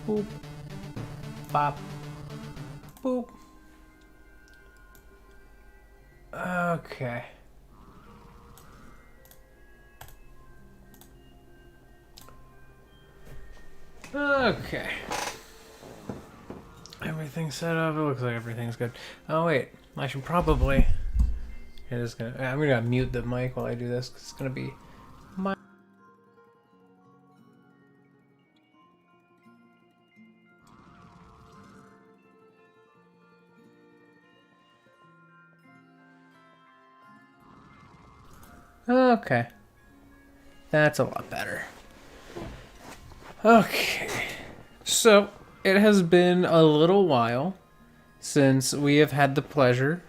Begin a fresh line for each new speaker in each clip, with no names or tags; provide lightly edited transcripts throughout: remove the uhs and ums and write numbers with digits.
Boop. Bop. Boop. Okay. Okay. Everything's set up. It looks like everything's good. Oh wait, I should probably. I'm gonna mute the mic while I do this, 'cause it's gonna be my. Okay. That's a lot better. Okay. So, it has been a little while since we have had the pleasure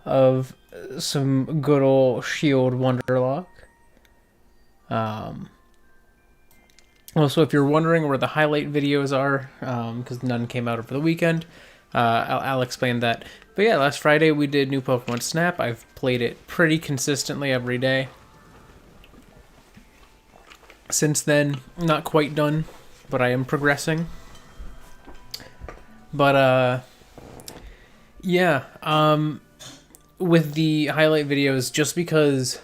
of some good old Shield Wonderlocke. Also, if you're wondering where the highlight videos are, because none came out over the weekend, I'll explain that. But yeah, last Friday we did new Pokemon Snap. I've played it pretty consistently every day. Since then, not quite done, but I am progressing. But, yeah, with the highlight videos, just because,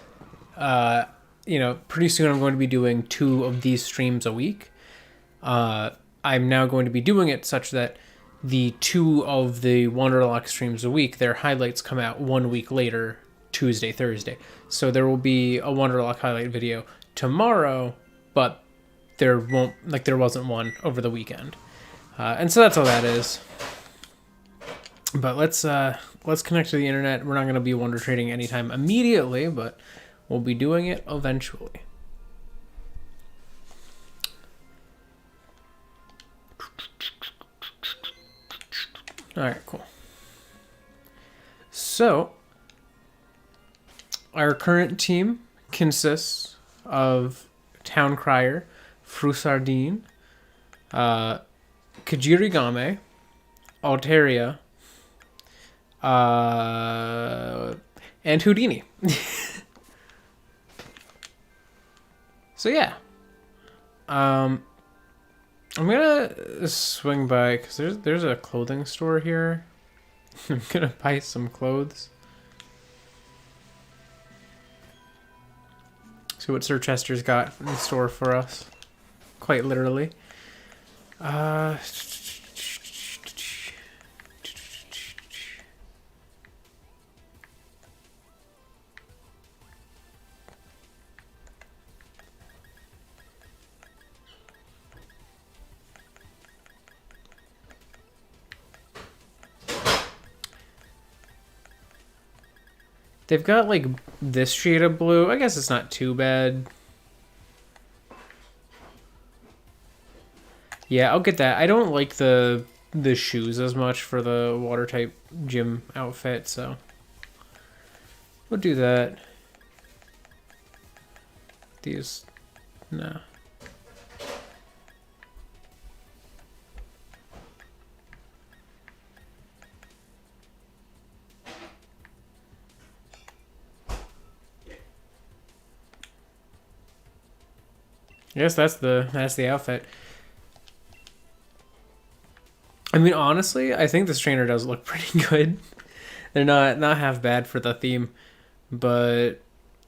pretty soon I'm going to be doing 2 of these streams a week. I'm now going to be doing it such that the 2 of the Wonderlocke streams a week, their highlights come out 1 week later, Tuesday, Thursday. So there will be a Wonderlocke highlight video tomorrow, but there wasn't one over the weekend. And so that's all that is. But let's connect to the internet. We're not going to be Wonder Trading anytime immediately, but we'll be doing it eventually. Alright, cool. So, our current team consists of Town Crier, Frusardine, Kajirigame, Altaria, and Houdini. So yeah. I'm gonna swing by, because there's a clothing store here. I'm gonna buy some clothes. See what Sir Chester's got in store for us. Quite literally. They've got, like, this shade of blue. I guess it's not too bad. Yeah, I'll get that. I don't like the shoes as much for the water-type gym outfit, so we'll do that. These, nah. I guess that's the outfit. I mean, honestly, I think this trainer does look pretty good. They're not half bad for the theme, but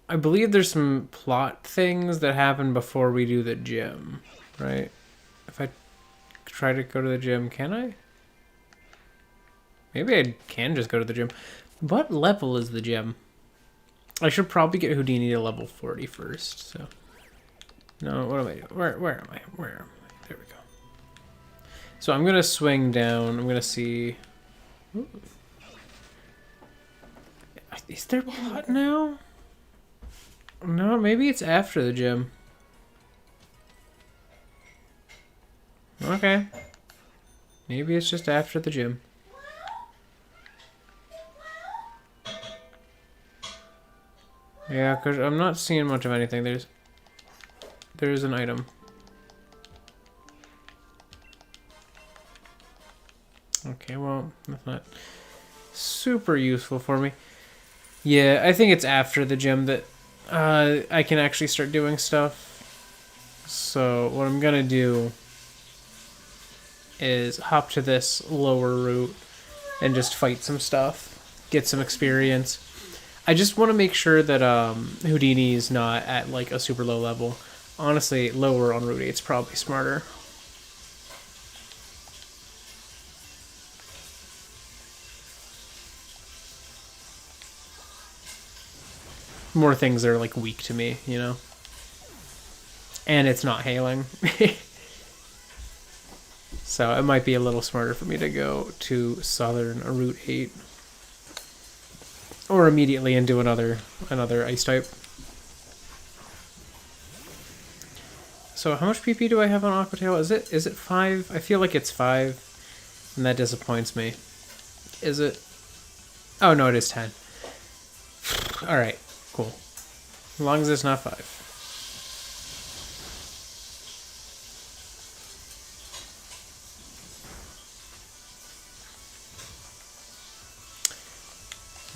I believe there's some plot things that happen before we do the gym, right? If I try to go to the gym, can I? Maybe I can just go to the gym. What level is the gym? I should probably get Houdini to level 40 first, so... No, what am I doing? Where am I? Where am I? There we go. So I'm going to swing down. I'm going to see... Ooh. Is there plot now? No, maybe it's after the gym. Okay. Maybe it's just after the gym. Yeah, because I'm not seeing much of anything. There's an item. Okay, well, that's not super useful for me. Yeah, I think it's after the gym that I can actually start doing stuff. So what I'm gonna do is hop to this lower route and just fight some stuff, get some experience. I just want to make sure that Houdini's not at like a super low level. Honestly, lower on Route 8 is probably smarter. More things are like weak to me, you know? And it's not hailing. So it might be a little smarter for me to go to southern Route 8. Or immediately into another ice type. So how much PP do I have on Aquatail? Is it 5? I feel like it's 5. And that disappoints me. Is it? Oh no, it is 10. Alright, cool. As long as it's not 5.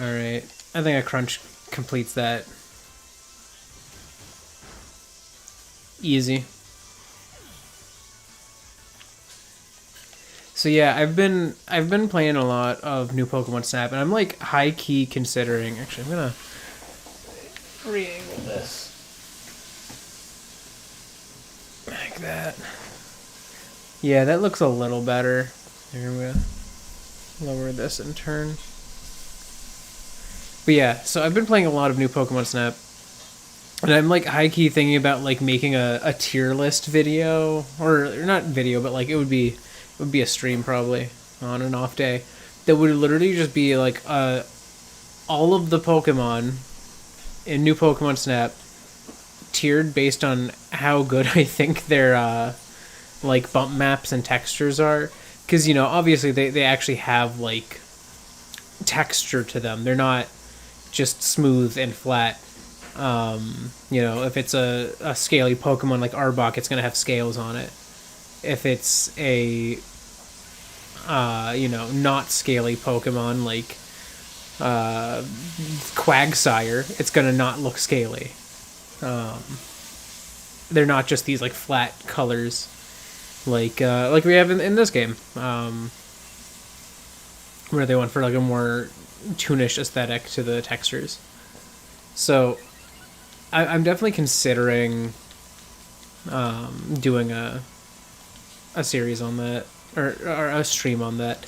Alright, I think a crunch completes that. Easy. So yeah, I've been playing a lot of new Pokemon Snap, and I'm like high key considering. Actually, I'm gonna re-angle this like that. Yeah, that looks a little better. Here we go. Lower this in turn. But yeah, so I've been playing a lot of new Pokemon Snap, and I'm like high key thinking about like making a tier list video, or not video, but like it would be a stream probably on an off day that would literally just be like all of the Pokemon in new Pokemon Snap tiered based on how good I think their like bump maps and textures are, because you know obviously they actually have like texture to them. They're not just smooth and flat. You know, if it's a scaly Pokemon like Arbok, it's gonna have scales on it. If it's a you know, not scaly Pokemon like Quagsire, it's gonna not look scaly. They're not just these like flat colors like we have in this game, where they went for like a more toonish aesthetic to the textures. So I'm definitely considering doing a series on that, or a stream on that,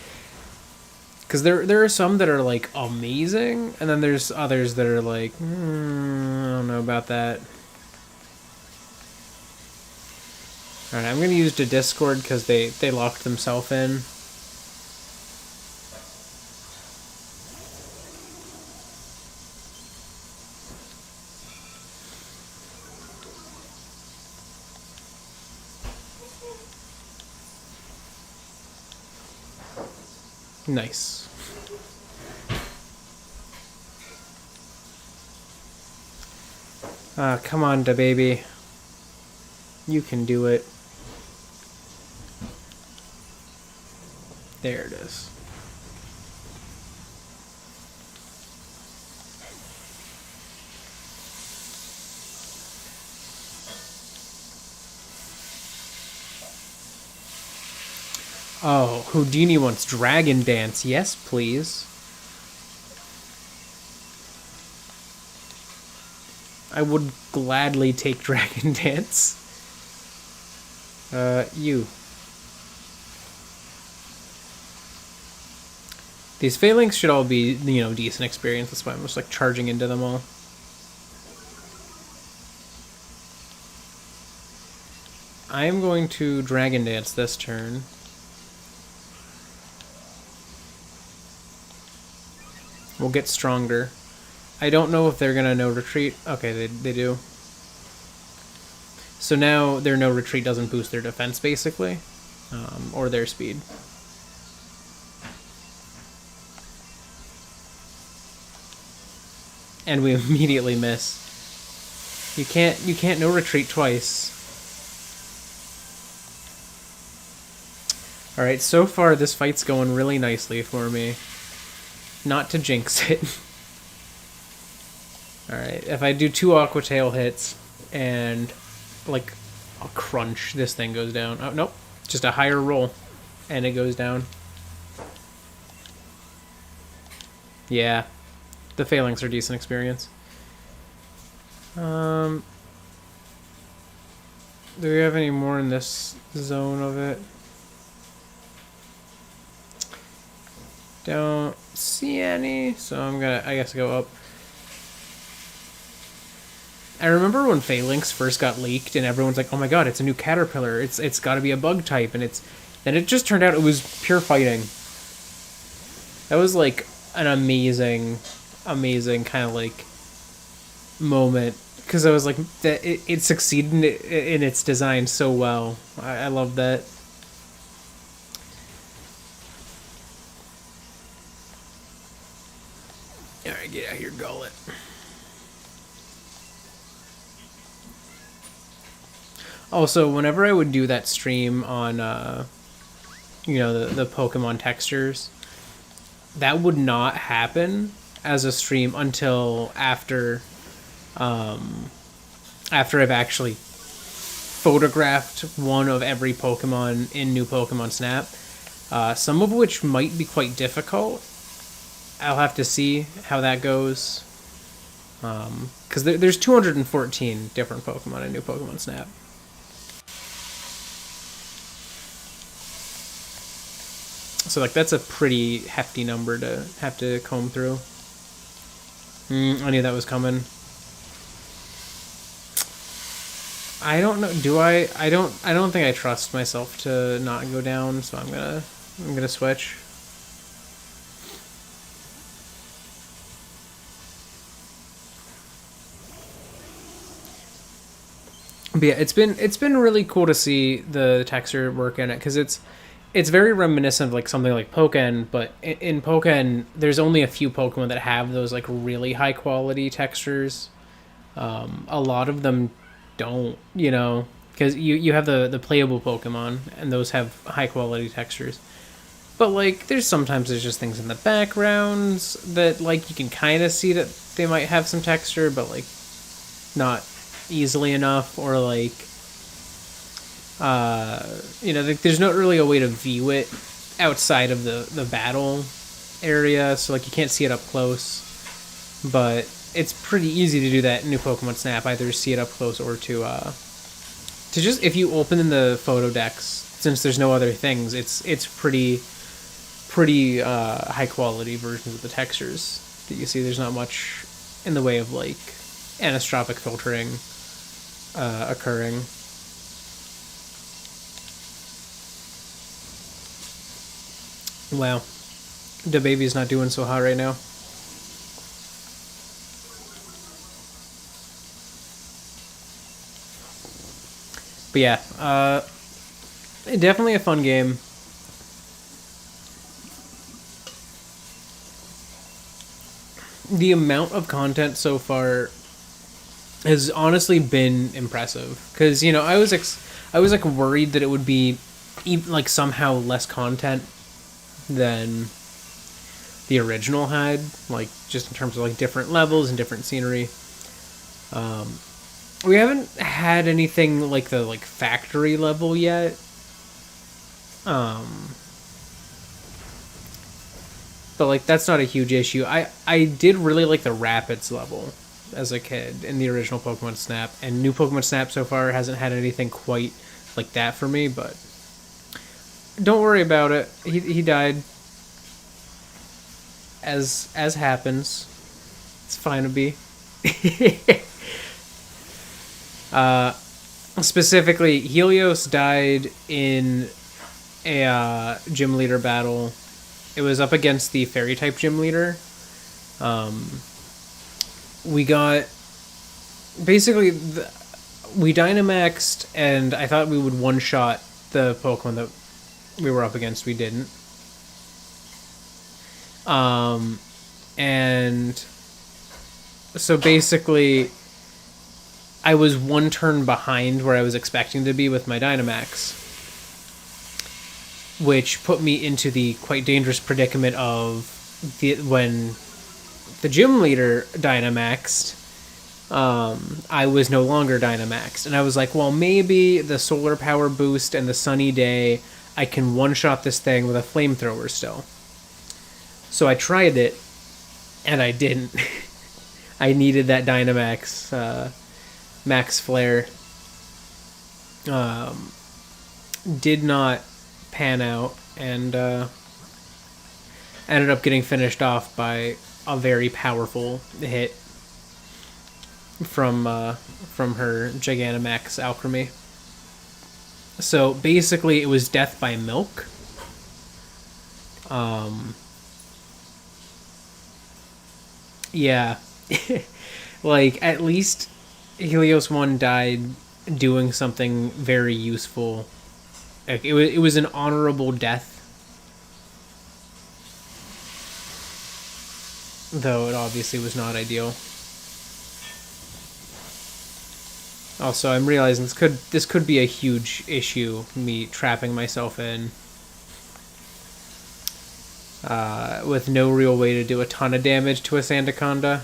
because there are some that are like amazing, and then there's others that are like I don't know about that. Alright, I'm gonna use the Discord because they locked themselves in. Nice. Come on, da baby. You can do it. There it is. Oh, Houdini wants Dragon Dance. Yes, please. I would gladly take Dragon Dance. You. These phalanx should all be, you know, decent experience. That's why I'm just like charging into them all. I am going to Dragon Dance this turn. We'll get stronger. I don't know if they're gonna no retreat. Okay, they do. So now their no retreat doesn't boost their defense, basically, or their speed. And we immediately miss. You can't no retreat twice. All right, so far this fight's going really nicely for me. Not to jinx it. Alright, if I do 2 Aquatail hits and like a crunch, this thing goes down. Oh, nope. Just a higher roll. and it goes down. Yeah, the Phalanx are decent experience. Do we have any more in this zone of it? Don't see any, so I'm gonna, I guess, go up. I remember when Phalanx first got leaked, and everyone's like, "Oh my god, it's a new caterpillar! It's got to be a bug type," and it just turned out it was pure fighting. That was like an amazing kind of like moment, because I was like, that it succeeded in its design so well. I love that. Alright, get out here, Gullet. Also, whenever I would do that stream on, you know, the Pokemon textures, that would not happen as a stream until after I've actually photographed one of every Pokemon in New Pokemon Snap, some of which might be quite difficult. I'll have to see how that goes, because there's 214 different Pokemon in New Pokemon Snap. So, like, that's a pretty hefty number to have to comb through. I knew that was coming. I don't know. Do I? I don't think I trust myself to not go down, so I'm gonna switch. But yeah, it's been really cool to see the texture work in it, because it's very reminiscent of like something like Pokken, but in Pokken, there's only a few Pokemon that have those like really high quality textures. A lot of them don't, you know, because you have the playable Pokemon, and those have high quality textures. But like, there's just things in the backgrounds that like you can kind of see that they might have some texture, but like not easily enough, or like, you know, there's not really a way to view it outside of the battle area, so like you can't see it up close. But it's pretty easy to do that in New Pokemon Snap, either see it up close or to just, if you open in the photo decks, since there's no other things, it's pretty high quality versions of the textures that you see. There's not much in the way of like anisotropic filtering occurring. Wow, the baby's not doing so hot right now. But yeah, definitely a fun game. The amount of content so far has honestly been impressive, because, you know, I was like worried that it would be like somehow less content than the original had, like just in terms of like different levels and different scenery. We haven't had anything like the like factory level yet. But like, that's not a huge issue. I did really like the Rapids level as a kid in the original Pokemon Snap, and New Pokemon Snap so far hasn't had anything quite like that for me, but don't worry about it. He died, as happens. It's fine to be. Specifically, Helios died in a gym leader battle. It was up against the fairy type gym leader. We got basically we Dynamaxed, and I thought we would one shot the Pokemon that we were up against. We didn't. And so basically, I was one turn behind where I was expecting to be with my Dynamax, which put me into the quite dangerous predicament of when the gym leader Dynamaxed, I was no longer Dynamaxed. And I was like, well, maybe the solar power boost and the sunny day I can one-shot this thing with a flamethrower still. So I tried it, and I didn't. I needed that Dynamax Max Flare. Did not pan out, and ended up getting finished off by a very powerful hit from her Gigantamax Alchemy. So basically, it was death by milk. Yeah, like at least Helios-1 died doing something very useful. Like, it was an honorable death, though it obviously was not ideal. Also, I'm realizing this could be a huge issue, me trapping myself in with no real way to do a ton of damage to a Sandaconda.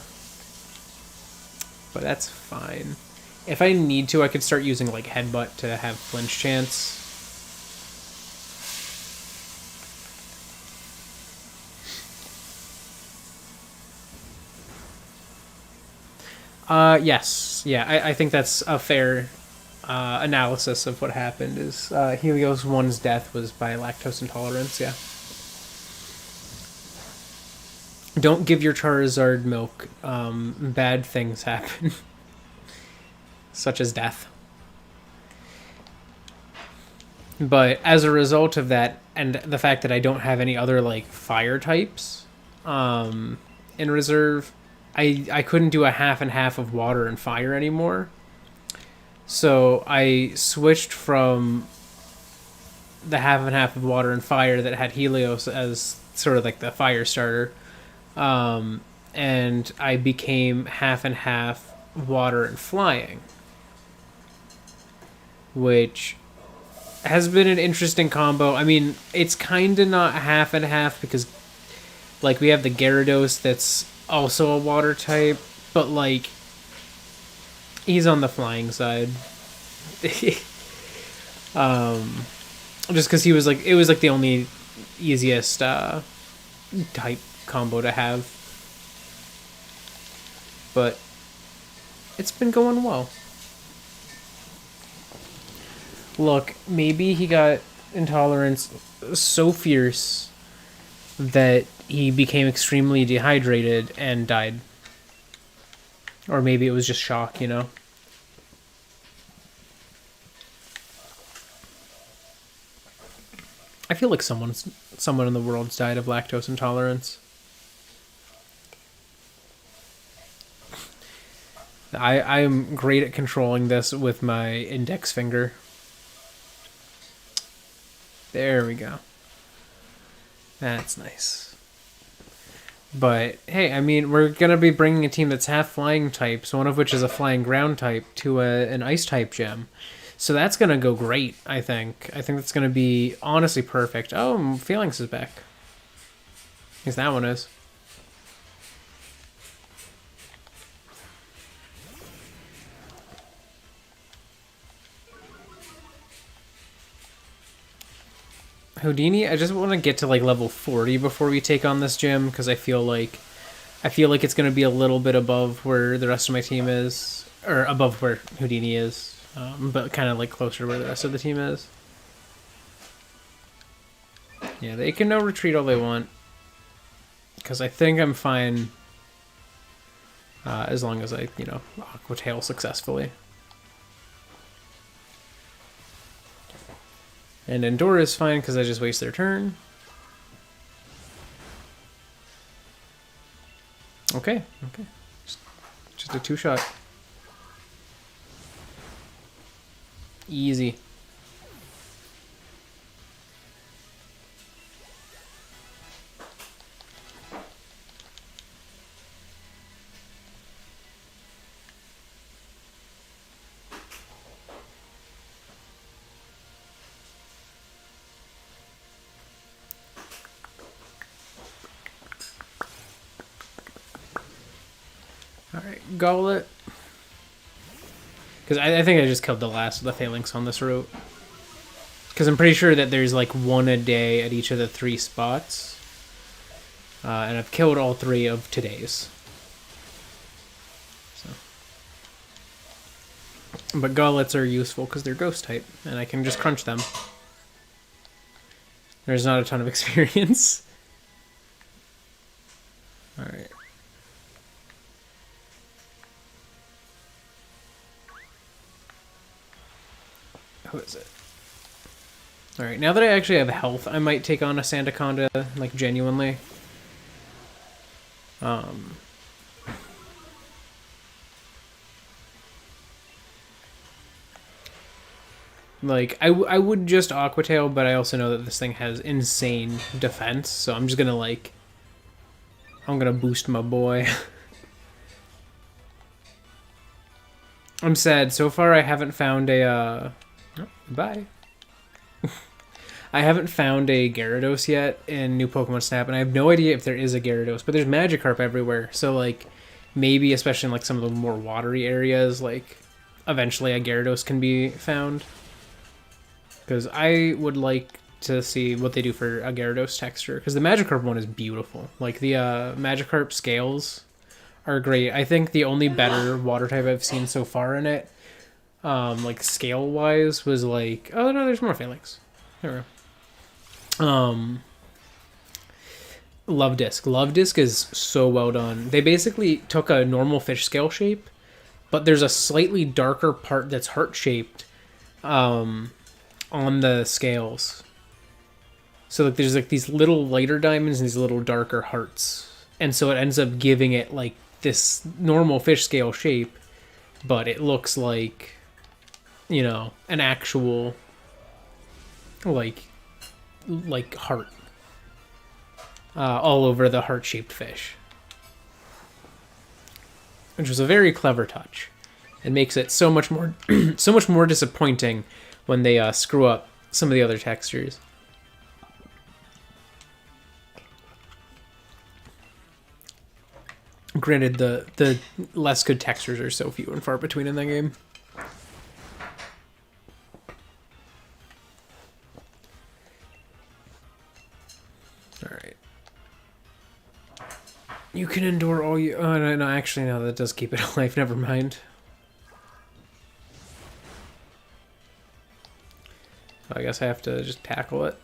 But that's fine. If I need to, I could start using like Headbutt to have flinch chance. Yes. Yeah, I think that's a fair analysis of what happened. Is Helios-1's death was by lactose intolerance, yeah. Don't give your Charizard milk. Bad things happen. Such as death. But as a result of that, and the fact that I don't have any other like fire types in reserve, I couldn't do a half and half of water and fire anymore. So I switched from the half and half of water and fire that had Helios as sort of like the fire starter, and I became half and half water and flying, which has been an interesting combo. I mean, it's kind of not half and half because, like, we have the Gyarados that's also a water type, but, like, he's on the flying side. Just because he was, like, it was, like, the only easiest type combo to have. But it's been going well. Look, maybe he got intolerance so fierce that he became extremely dehydrated and died. Or maybe it was just shock, you know? I feel like someone in the world's died of lactose intolerance. I'm great at controlling this with my index finger. There we go. That's nice. But, hey, I mean, we're going to be bringing a team that's half flying types, one of which is a flying ground type, to an ice type gym. So that's going to go great, I think. I think that's going to be honestly perfect. Oh, Phalanx is back. I guess that one is. Houdini, I just want to get to like level 40 before we take on this gym, because I feel like it's going to be a little bit above where the rest of my team is, or above where Houdini is, but kind of like closer to where the rest of the team is. Yeah, they can no retreat all they want, because I think I'm fine as long as I, Aqua Tail successfully. And Endure is fine because I just waste their turn. Okay. Just a 2-shot. Easy. Alright, Goblet. Because I think I just killed the last of the Phalanx on this route. Because I'm pretty sure that there's like one a day at each of the 3 spots. And I've killed all 3 of today's. So. But gauntlets are useful because they're ghost type, and I can just crunch them. There's not a ton of experience. Alright. Who is it? Alright, now that I actually have health, I might take on a Sandaconda, like, genuinely. Like, I would just Aqua Tail, but I also know that this thing has insane defense, so I'm just gonna, like... I'm gonna boost my boy. I'm sad. So far, I haven't found a, Oh, bye. I haven't found a Gyarados yet in New Pokemon Snap, and I have no idea if there is a Gyarados, but there's Magikarp everywhere, so, like, maybe, especially in, like, some of the more watery areas, like, eventually a Gyarados can be found. Because I would like to see what they do for a Gyarados texture, because the Magikarp one is beautiful. Like, the Magikarp scales are great. I think the only better water type I've seen so far in it, like, scale-wise, was, like... Oh, no, there's more Phalanx. There we go. Love Disc. Love Disc is so well done. They basically took a normal fish scale shape, but there's a slightly darker part that's heart-shaped on the scales. So like, there's like these little lighter diamonds and these little darker hearts. And so it ends up giving it like this normal fish scale shape, but it looks like, you know, an actual like heart all over the heart-shaped fish, which was a very clever touch. It makes it so much more so much more disappointing when they screw up some of the other textures. Granted, the less good textures are so few and far between in that game. Alright. You can endure all you... Oh, no, actually, no, that does keep it alive. Never mind. I guess I have to just tackle it.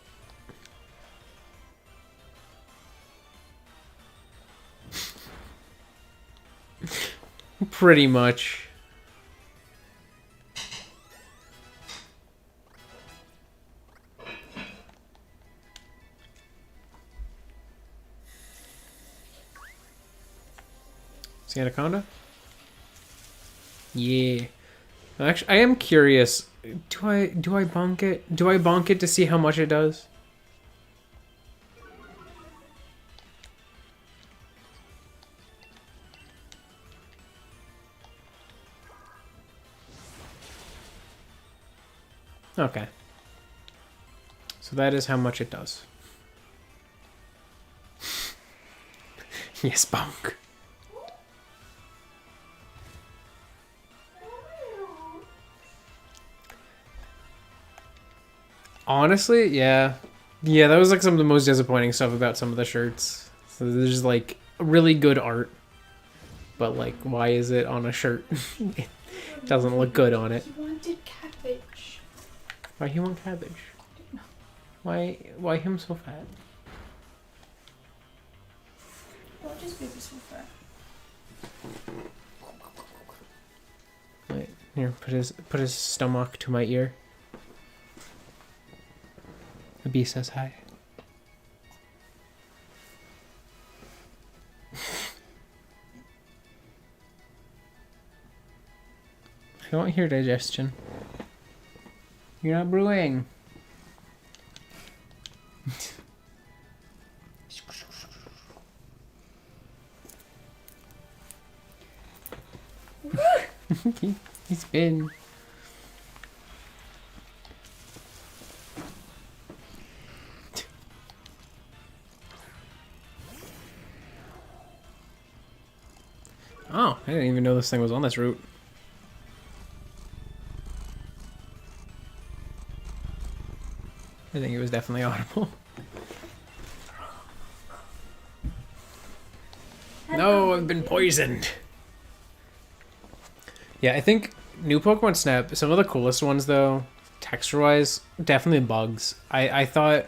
Pretty much. Anaconda? Yeah. Actually, I am curious. Do I bonk it? Do I bonk it to see how much it does? Okay. So that is how much it does. Yes, bonk. Honestly, yeah. Yeah, that was like some of the most disappointing stuff about some of the shirts. So there's like really good art, but like, why is it on a shirt? It doesn't look good on it.
He wanted cabbage.
Why he want cabbage? Why him so fat?
Why just baby so fat?
Wait, here, put his stomach to my ear. The bee says hi. I don't hear digestion. You're not brewing. He's been... Oh, I didn't even know this thing was on this route. I think it was definitely audible. No, I've been poisoned. Yeah, I think new Pokemon Snap, some of the coolest ones though, texture-wise, definitely bugs. I thought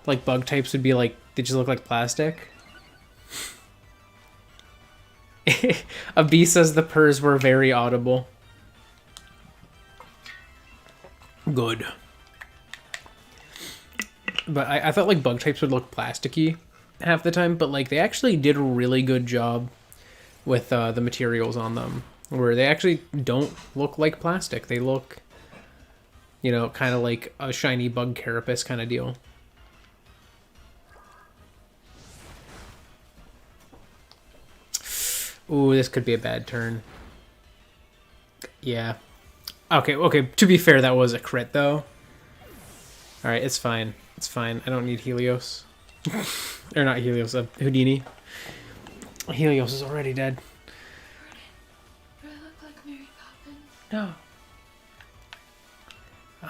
like bug types would be like, they just look like plastic. A bee says the purrs were very audible. Good. But I thought like bug types would look plasticky half the time, but like they actually did a really good job with the materials on them, where they actually don't look like plastic. They look, you know, kind of like a shiny bug carapace kind of deal. Ooh, this could be a bad turn. Yeah. Okay, to be fair, that was a crit, though. Alright, it's fine. It's fine. I don't need Helios. Or not Helios, Houdini. Helios is already dead.
Do I look like Mary Poppins?
No.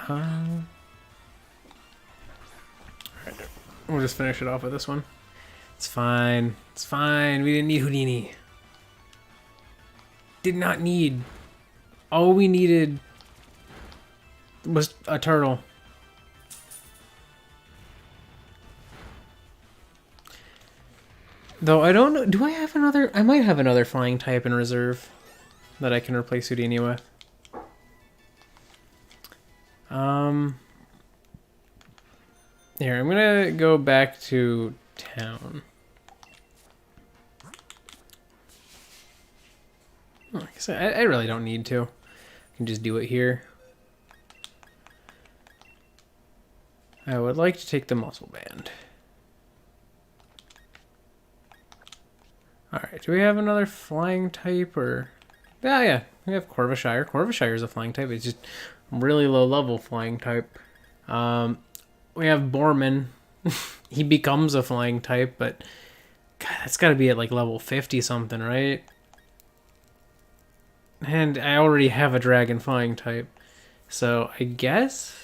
Alright, we'll just finish it off with this one. It's fine. It's fine. We didn't need Houdini. Did not need. All we needed was a turtle. Though I don't know. Do I have another? I might have another flying type in reserve that I can replace Houdini with. Here, I'm gonna go back to town. Like I said, I really don't need to. I can just do it here. I would like to take the muscle band. Alright, do we have another flying type or... Yeah, we have Corvishire. Corvishire is a flying type. It's just really low level flying type. We have Borman. He becomes a flying type, but... God, that's gotta be at like level 50 something, right? And I already have a dragon flying type. So I guess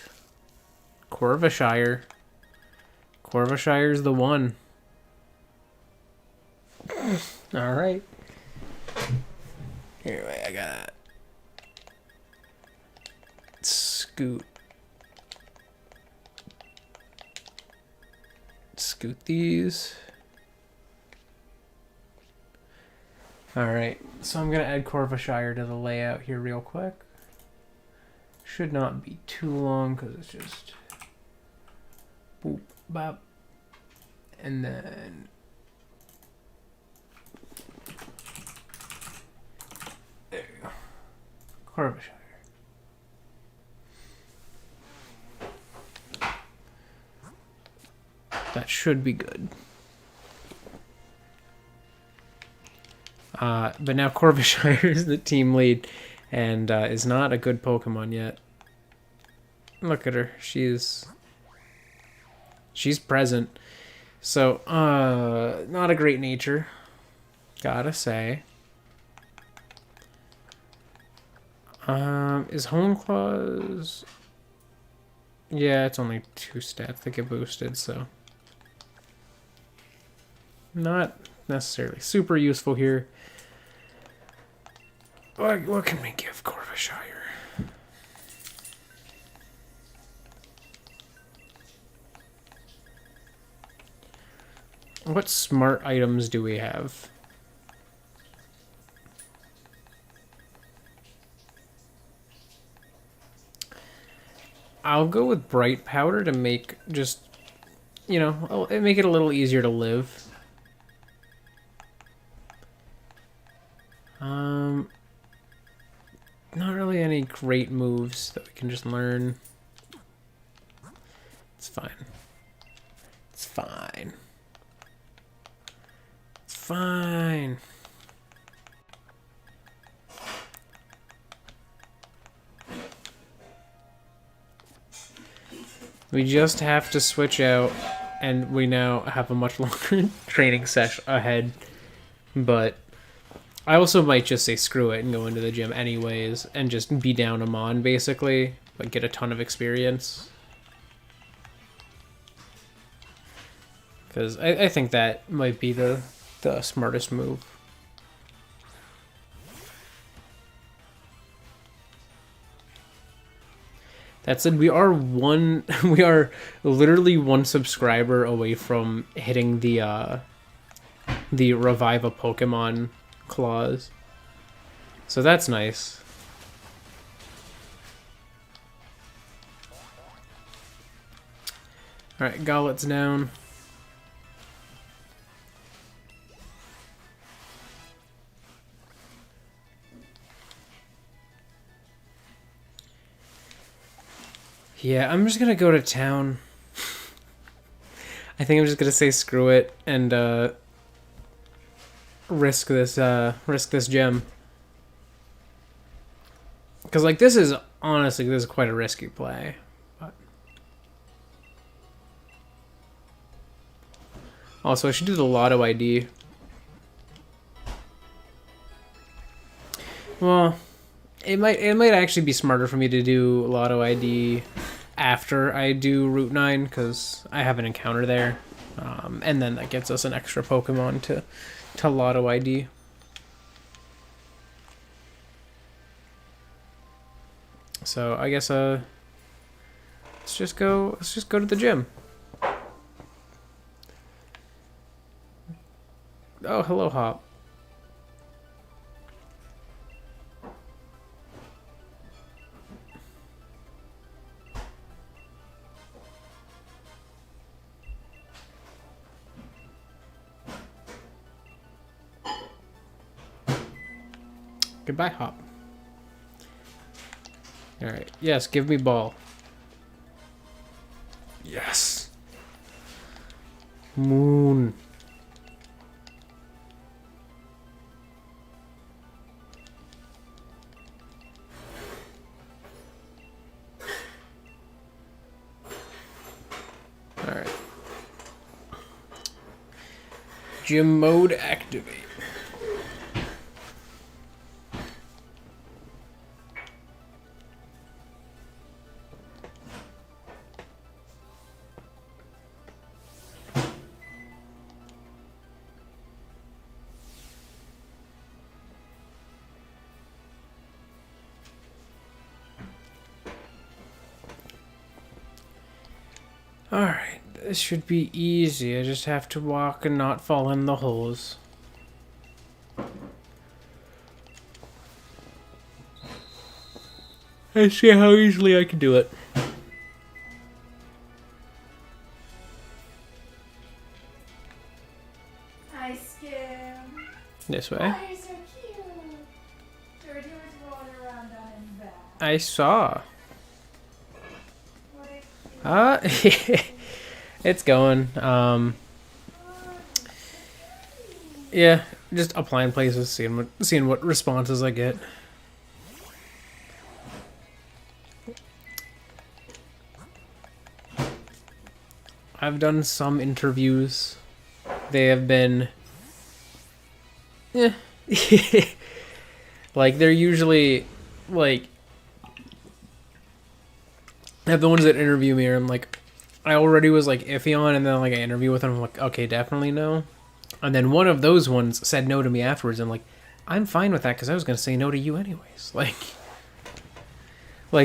Corvishire. Corvishire's the one. Alright. Anyway, I got Scoot these. Alright, so I'm going to add Corvishire to the layout here real quick. Should not be too long because it's just boop, bop. And then there you go. Corvishire. That should be good. But now Corvishire is the team lead and is not a good Pokemon yet. Look at her. She's present. So, not a great nature. Gotta say. Is Honeclaws... Yeah, it's only 2 stats that get boosted, so... Not necessarily super useful here. What can we give Corvishire? What smart items do we have? I'll go with Bright Powder to make just, you know, make it a little easier to live. Not really any great moves that we can just learn. It's fine. It's fine. It's fine. We just have to switch out, and we now have a much longer training session ahead. But I also might just say screw it and go into the gym anyways, and just be down a Mon basically, but get a ton of experience. Because I think that might be the smartest move. That said, we are literally one subscriber away from hitting the revive a Pokemon clause. So that's nice. Alright, Goblet's down. Yeah, I'm just gonna go to town. I think I'm just gonna say screw it and risk this gem. Because like this is quite a risky play. But also, I should do the Lotto ID. Well, it might actually be smarter for me to do Lotto ID after I do Route 9 because I have an encounter there, and then that gets us an extra Pokemon to Lotto ID. So I guess let's just go to the gym. Oh, hello, Hop. Goodbye, Hop. Alright. Yes, give me ball. Yes. Moon. Alright. Gym mode activate. Alright, this should be easy. I just have to walk and not fall in the holes. I see how easily I can do it.
Hi, Skim.
This way.
Oh, you're so cute. Georgie was rolling around on his back.
I saw.
What a cute.
It's going. Yeah, just applying places, seeing what responses I get. I've done some interviews. They have been like they're usually like I have the ones that interview me, or I'm like, I already was like iffy on, and then like I interview with them, I'm like, okay, definitely no. And then one of those ones said no to me afterwards. I'm like, I'm fine with that because I was gonna say no to you anyways. Like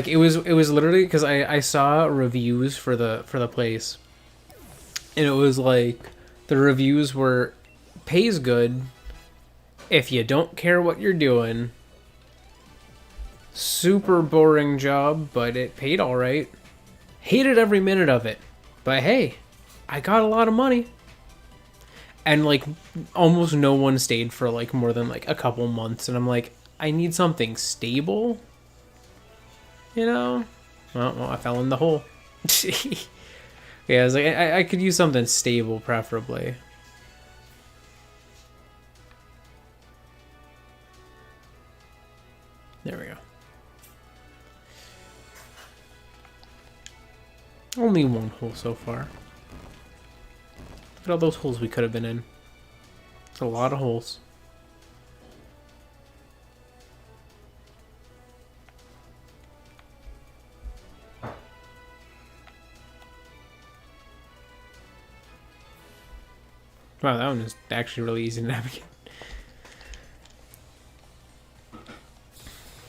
it was literally because I saw reviews for the place, and it was like the reviews were pays good if you don't care what you're doing. Super boring job, but it paid all right. Hated every minute of it, but hey, I got a lot of money. And like almost no one stayed for like more than like a couple months, and I'm like, I need something stable, you know. Well, I fell in the hole. Yeah, I was like, I could use something stable, preferably. There we go. Only one hole so far. Look at all those holes we could have been in. It's a lot of holes. Wow, that one is actually really easy to navigate.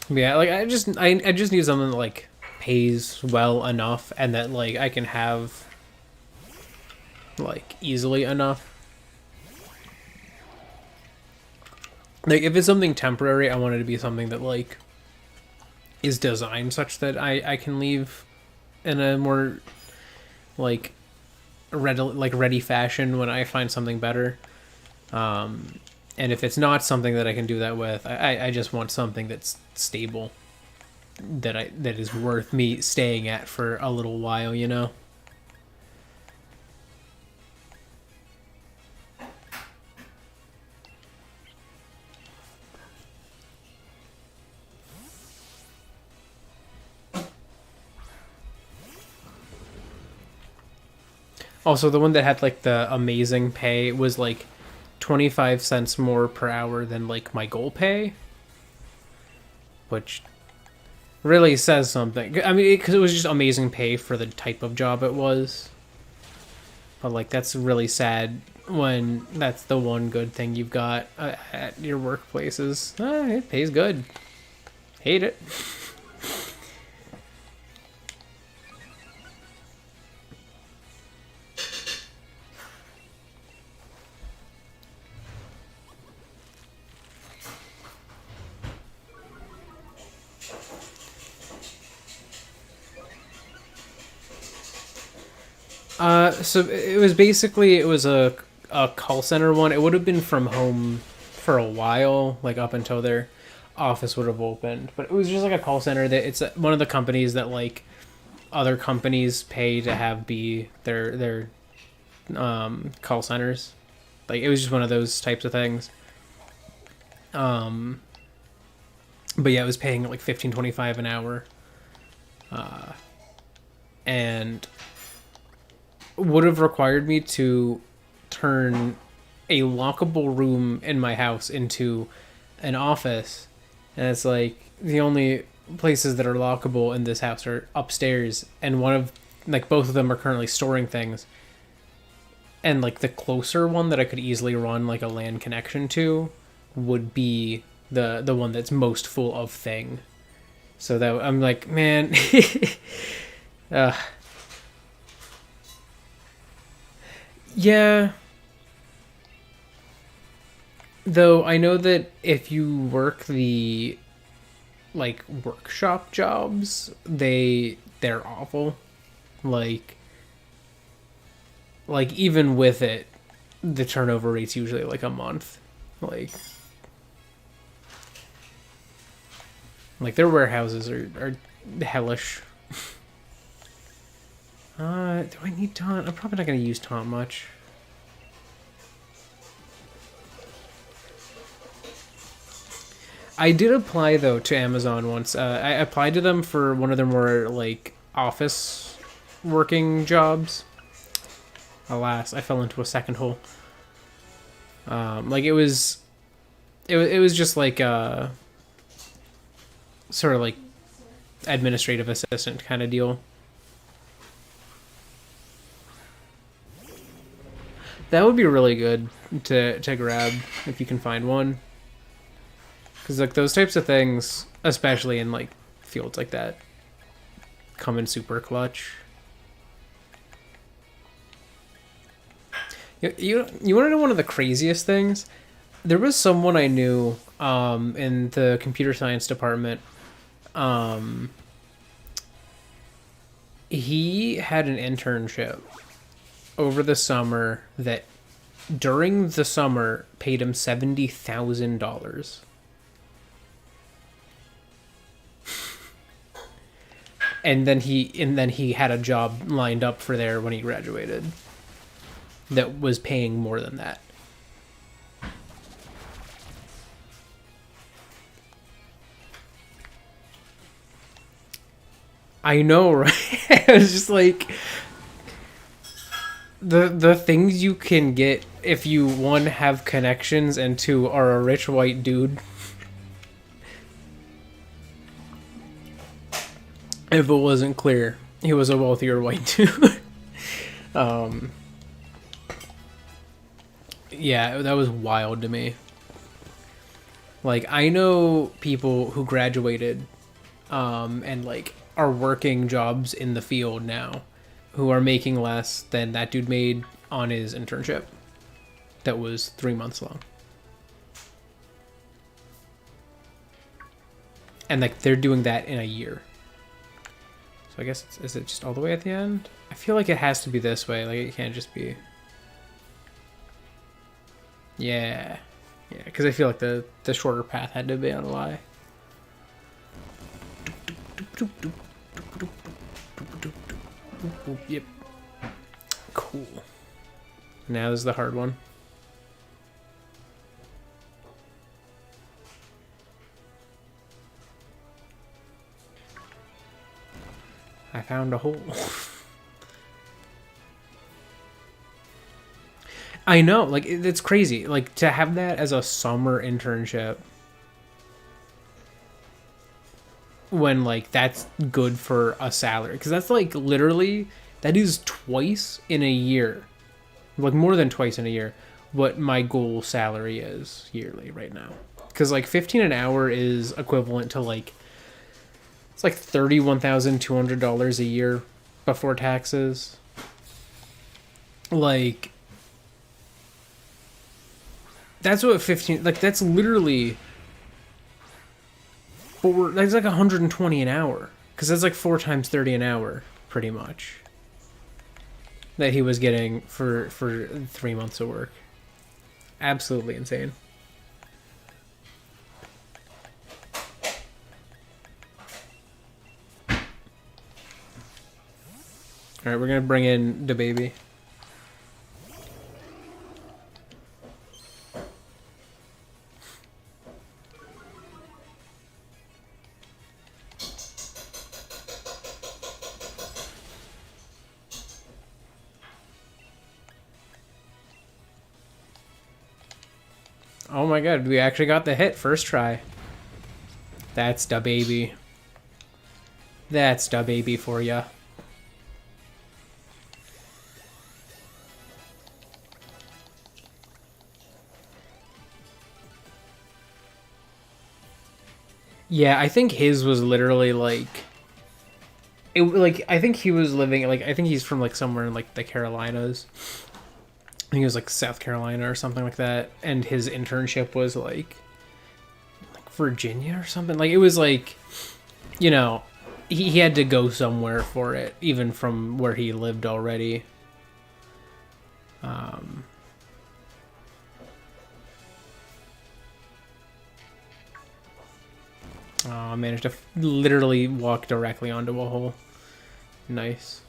Yeah, like I just need something that like pays well enough and that like I can have like easily enough. Like if it's something temporary, I want it to be something that like is designed such that I can leave in a more like ready fashion when I find something better. And if it's not something that I can do that with, I just want something that's stable, that is worth me staying at for a little while, you know? Also, the one that had like the amazing pay was like 25 cents more per hour than like my goal pay, which really says something. I mean, because it was just amazing pay for the type of job it was. But like that's really sad when that's the one good thing you've got at your workplaces. It pays good. Hate it. So it was basically a call center one. It would have been from home for a while, like up until their office would have opened. But it was just like a call center that it's one of the companies that like other companies pay to have be their call centers. Like it was just one of those types of things. But yeah, it was paying like 15.25 an hour. And would have required me to turn a lockable room in my house into an office, and it's like the only places that are lockable in this house are upstairs, and one of like both of them are currently storing things, and like the closer one that I could easily run like a LAN connection to would be the one that's most full of thing. So that I'm like, man. Yeah. Though I know that if you work the like workshop jobs, they're awful. Like even with it, the turnover rate's usually like a month. Like their warehouses are hellish. Do I need taunt? I'm probably not going to use taunt much. I did apply though to Amazon once. I applied to them for one of their more like office working jobs. Alas, I fell into a second hole. Like it was just like sort of like administrative assistant kind of deal. That would be really good to grab if you can find one. Because like those types of things, especially in like fields like that, come in super clutch. You want to know one of the craziest things? There was someone I knew in the computer science department. He had an internship over the summer that during the summer paid him $70,000. And then he had a job lined up for there when he graduated that was paying more than that. I know, right? I was just like the things you can get if you one have connections and two are a rich white dude. If it wasn't clear, he was a wealthier white dude. Yeah, that was wild to me. Like, I know people who graduated and like are working jobs in the field now who are making less than that dude made on his internship that was 3 months long. And like they're doing that in a year. So I guess is it just all the way at the end? I feel like it has to be this way. Like it can't just be. Yeah, yeah. Because I feel like the shorter path had to be on a lie. Yep. Cool. Now is the hard one. I found a hole. I know, like, it's crazy. Like, to have that as a summer internship when, like, that's good for a salary. Because that's, like, literally, that is twice in a year. Like, more than twice in a year what my goal salary is yearly right now. Because, like, 15 an hour is equivalent to, like, it's like $31,200 a year before taxes. Like, that's what 15, like, that's literally that's like 120 an hour. Because that's like 4 times 30 an hour, pretty much. That he was getting for 3 months of work. Absolutely insane. All right, we're gonna bring in the baby. Oh my god, we actually got the hit first try. That's the baby. That's the baby for ya. Yeah, I think his was literally like it like I think he was living like I think he's from like somewhere in like the Carolinas. I think it was like South Carolina or something like that, and his internship was like Virginia or something. Like it was like, you know, he had to go somewhere for it, even from where he lived already. Oh, I managed to literally walk directly onto a hole. Nice.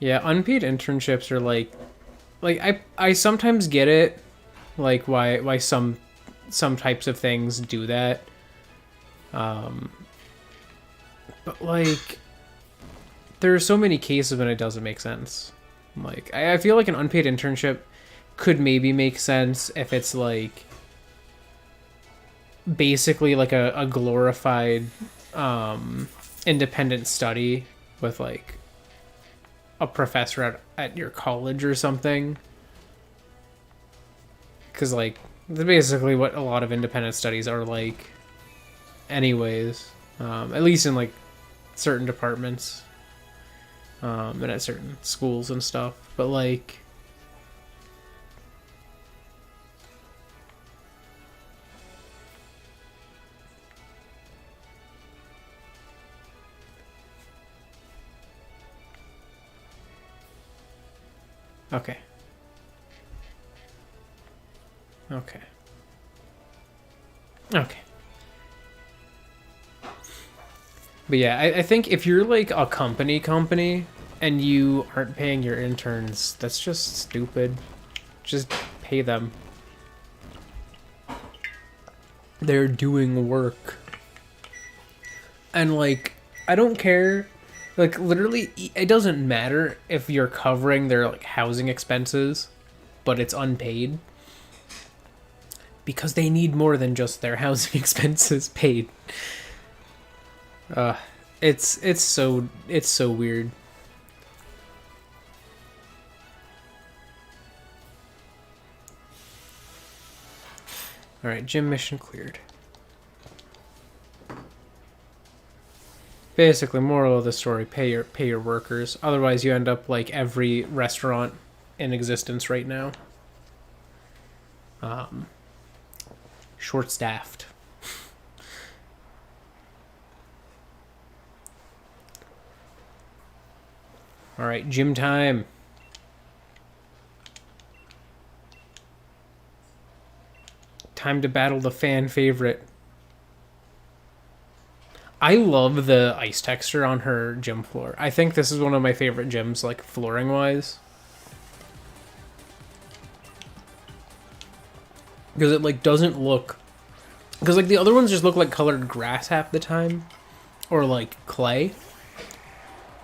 Yeah, unpaid internships are like I sometimes get it, like why some types of things do that. But like there are so many cases when it doesn't make sense. Like I feel like an unpaid internship could maybe make sense if it's like basically like a glorified independent study with like a professor at your college or something, because like that's basically what a lot of independent studies are like anyways, at least in like certain departments and at certain schools and stuff. But like okay. Okay. Okay. But yeah, I think if you're like a company and you aren't paying your interns, that's just stupid. Just pay them. They're doing work. And like, I don't care. Like literally, it doesn't matter if you're covering their like housing expenses, but it's unpaid. Because they need more than just their housing expenses paid. It's so weird. Alright, gym mission cleared. Basically, moral of the story, pay your workers. Otherwise, you end up like every restaurant in existence right now. Short-staffed. Alright, gym time. Time to battle the fan favorite. I love the ice texture on her gym floor. I think this is one of my favorite gyms, like, flooring-wise. Because it, like, doesn't look... Because, like, the other ones just look like colored grass half the time. Or, like, clay.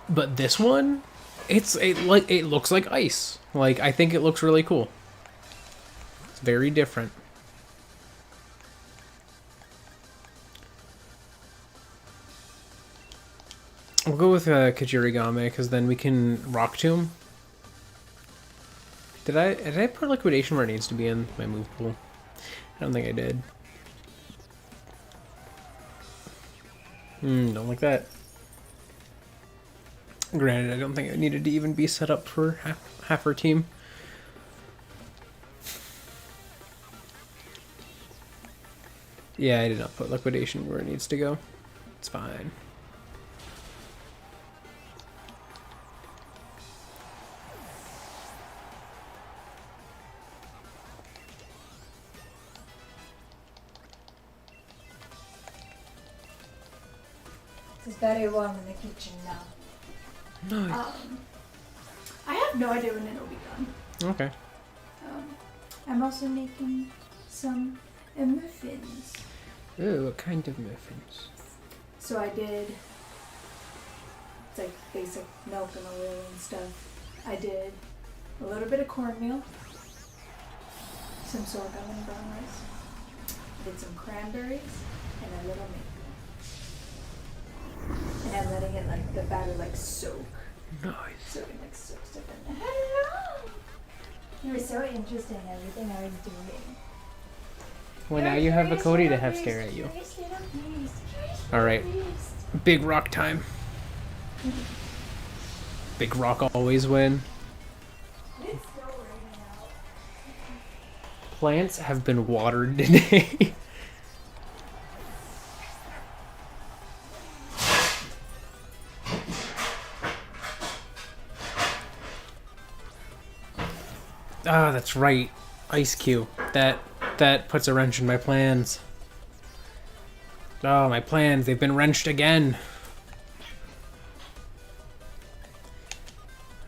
But this one, it looks like ice. Like, I think it looks really cool. It's very different. We'll go with Kajirigame, because then we can Rock Tomb. Did I put Liquidation where it needs to be in my move pool? I don't think I did. Don't like that. Granted, I don't think it needed to even be set up for half our team. Yeah, I did not put Liquidation where it needs to go. It's fine.
It's very warm in the kitchen now.
Nice.
I have no idea when it'll be done.
Okay.
I'm also making some muffins.
Ooh, what kind of muffins?
So I did, it's like basic milk and oil and stuff. I did a little bit of cornmeal, some sorghum and brown rice. I did some cranberries and a little maple. And I'm letting it like the batter like soak.
Nice.
So it like soaks it in. Hello! It was so interesting everything I was doing.
Well, now you have a Cody to have stare at you. Alright. Big rock time. Big rock always win.
It's still raining out.
Plants have been watered today. Ah, that's right. Ice Cube. That puts a wrench in my plans. Oh, my plans. They've been wrenched again.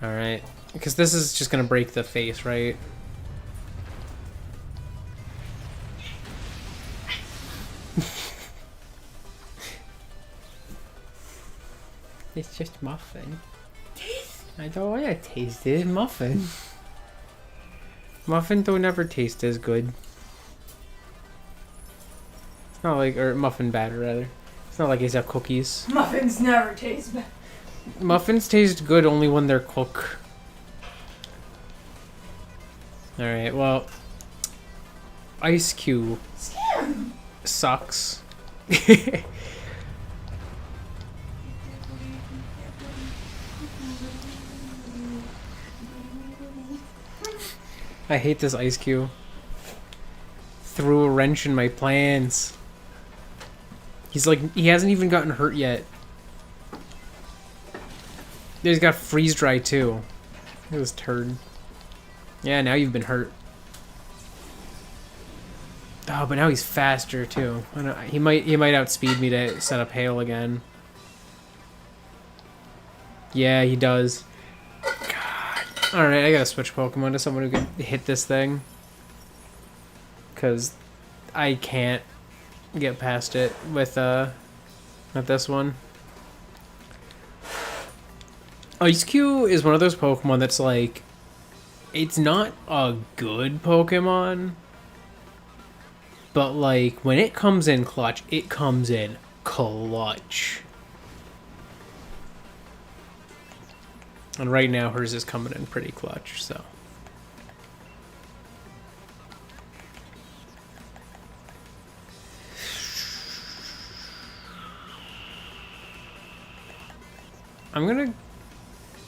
Alright. Because this is just going to break the face, right? It's just muffin. I don't want to taste this muffin. Muffin don't ever taste as good. It's not like, or muffin batter rather. It's not like these have cookies.
Muffins never taste bad.
Muffins taste good only when they're cooked. Alright, well. Ice Cube sucks. I hate this Ice Cube. Threw a wrench in my plans. He's like, he hasn't even gotten hurt yet. He's got freeze dry too. Look at this turd. Yeah, now you've been hurt. Oh, but now he's faster too. I don't, he might outspeed me to set up hail again. Yeah, he does. Alright, I gotta switch Pokemon to someone who can hit this thing. Because I can't get past it with this one. Ice Cube is one of those Pokemon that's like, it's not a good Pokemon, but like, when it comes in clutch, it comes in clutch. And right now, hers is coming in pretty clutch, so. I'm gonna...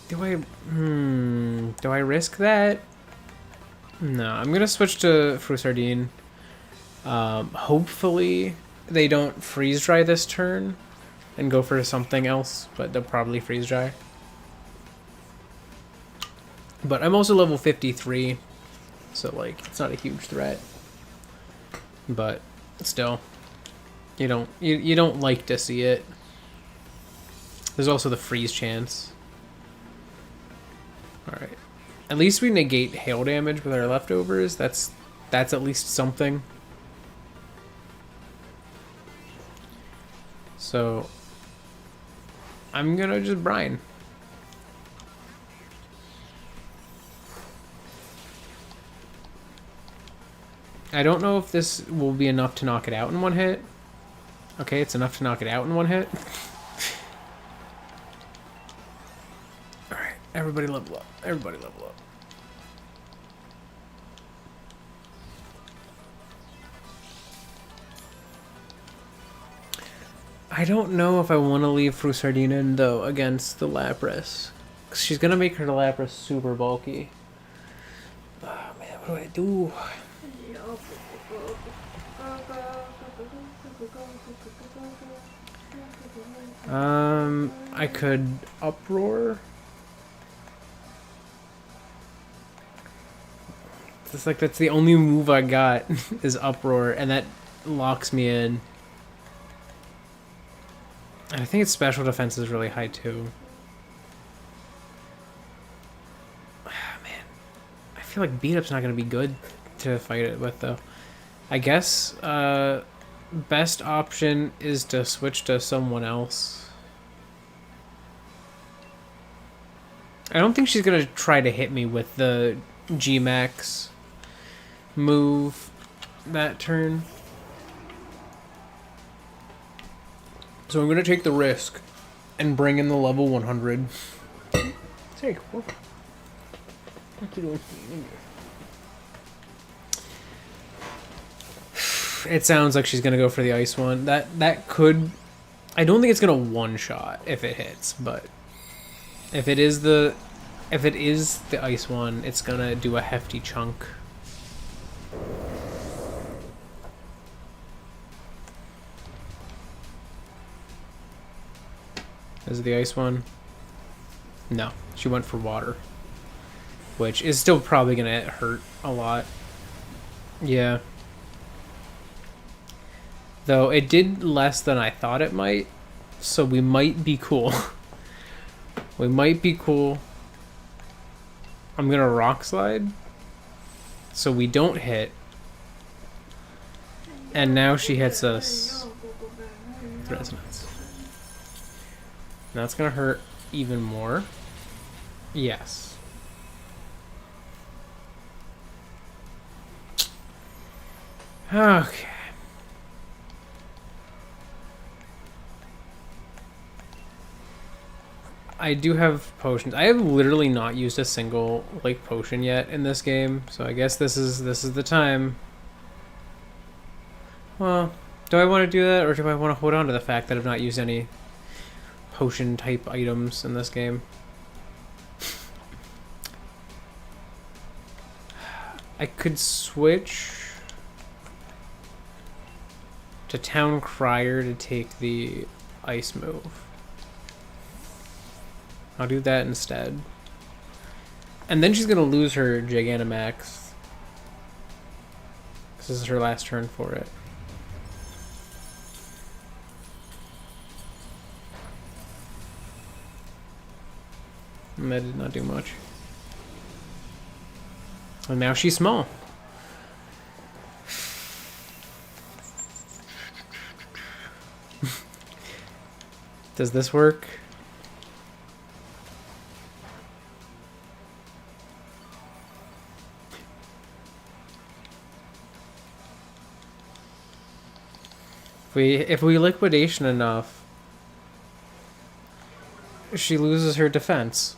Do I risk that? No, I'm gonna switch to Fruit Sardine. Hopefully they don't freeze dry this turn and go for something else, but they'll probably freeze dry. But I'm also level 53, so like it's not a huge threat. But still, you don't like to see it. There's also the freeze chance. All right, at least we negate hail damage with our leftovers. That's at least something. So I'm gonna just brine. I don't know if this will be enough to knock it out in one hit. Okay, it's enough to knock it out in one hit. Alright, everybody level up. Everybody level up. I don't know if I want to leave Fruit Sardine in, though, against the Lapras. Because she's going to make her Lapras super bulky. Oh, man, what do I do? I could Uproar. It's like that's the only move I got is Uproar, and that locks me in. And I think its special defense is really high too. Man, I feel like beat up's not gonna be good to fight it with though. I guess best option is to switch to someone else. I don't think she's gonna try to hit me with the G-Max move that turn. So I'm gonna take the risk and bring in the level 100. Take what? What you doing? It sounds like she's gonna go for the ice one. That could. I don't think it's gonna one shot if it hits, but if it is the ice one, it's gonna do a hefty chunk. Is it the ice one? No, she went for water, which is still probably gonna hurt a lot. Yeah. Though it did less than I thought it might, so we might be cool. We might be cool. I'm gonna rock slide, so we don't hit. And now she hits us with resonance. Now it's gonna hurt even more. Yes. Okay. I do have potions. I have literally not used a single like potion yet in this game, so I guess this is the time. Well, do I want to do that, or do I want to hold on to the fact that I've not used any potion type items in this game? I could switch to Town Crier to take the ice move. I'll do that instead. And then she's going to lose her Gigantamax. This is her last turn for it. And that did not do much. And now she's small. Does this work? If we liquidation enough, she loses her defense.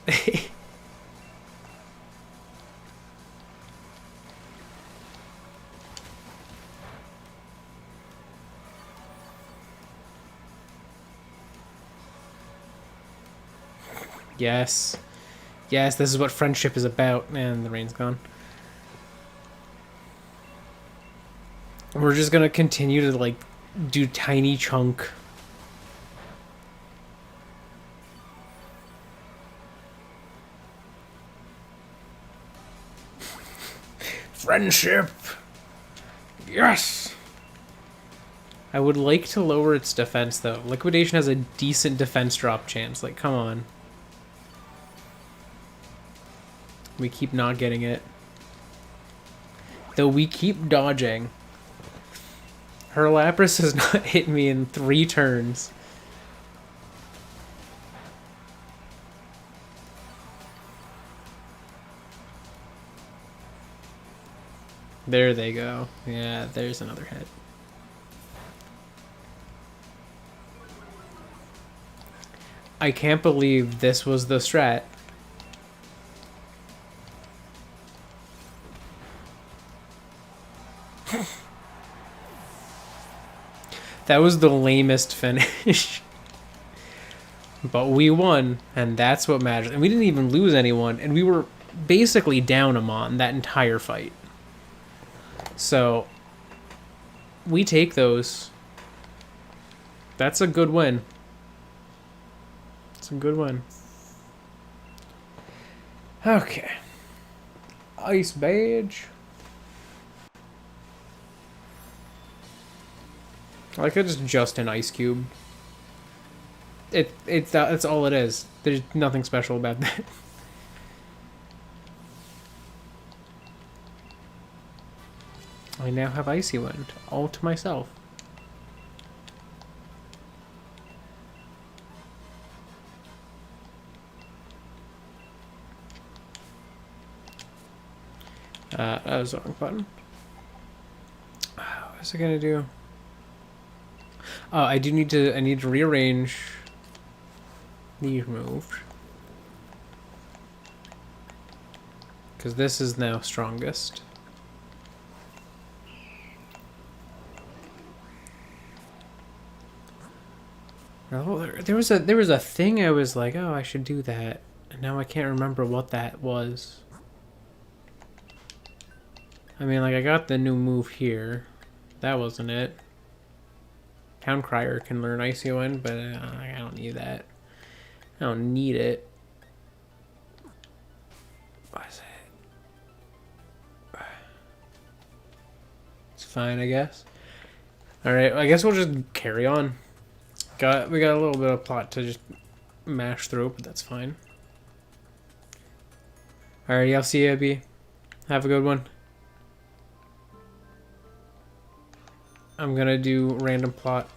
Yes. Yes, this is what friendship is about. And the rain's gone. We're just gonna continue to, like, do tiny chunk. Friendship! Yes! I would like to lower its defense, though. Liquidation has a decent defense drop chance. Like, come on. We keep not getting it. Though we keep dodging. Her Lapras has not hit me in 3 turns. There they go. Yeah, there's another hit. I can't believe this was the strat. That was the lamest finish. But we won, and that's what matters. And we didn't even lose anyone, and we were basically down Amon that entire fight. So, we take those. That's a good win. It's a good win. Okay. Ice badge. I like that it's just an ice cube. That's all it is. There's nothing special about that. I now have Icy Wind, all to myself. That was the wrong button. What's it gonna do? Oh, I need to rearrange these moves. Because this is now strongest. Oh, there was a thing I was like, oh, I should do that. And now I can't remember what that was. I mean, like, I got the new move here. That wasn't it. Town Crier can learn Icy Wind, but I don't need that. I don't need it. What is it? It's fine, I guess. Alright, I guess we'll just carry on. We got a little bit of plot to just mash through, but that's fine. Alright, I'll see you, Abby. Have a good one. I'm gonna do random plot.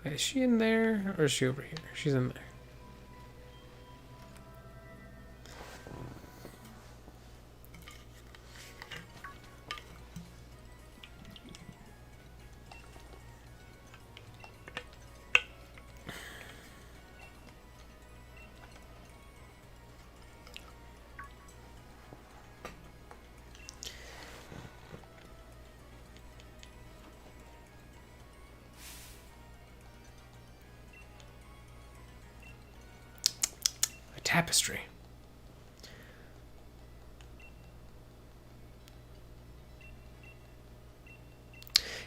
Wait, is she in there or is she over here? She's in there. Tapestry.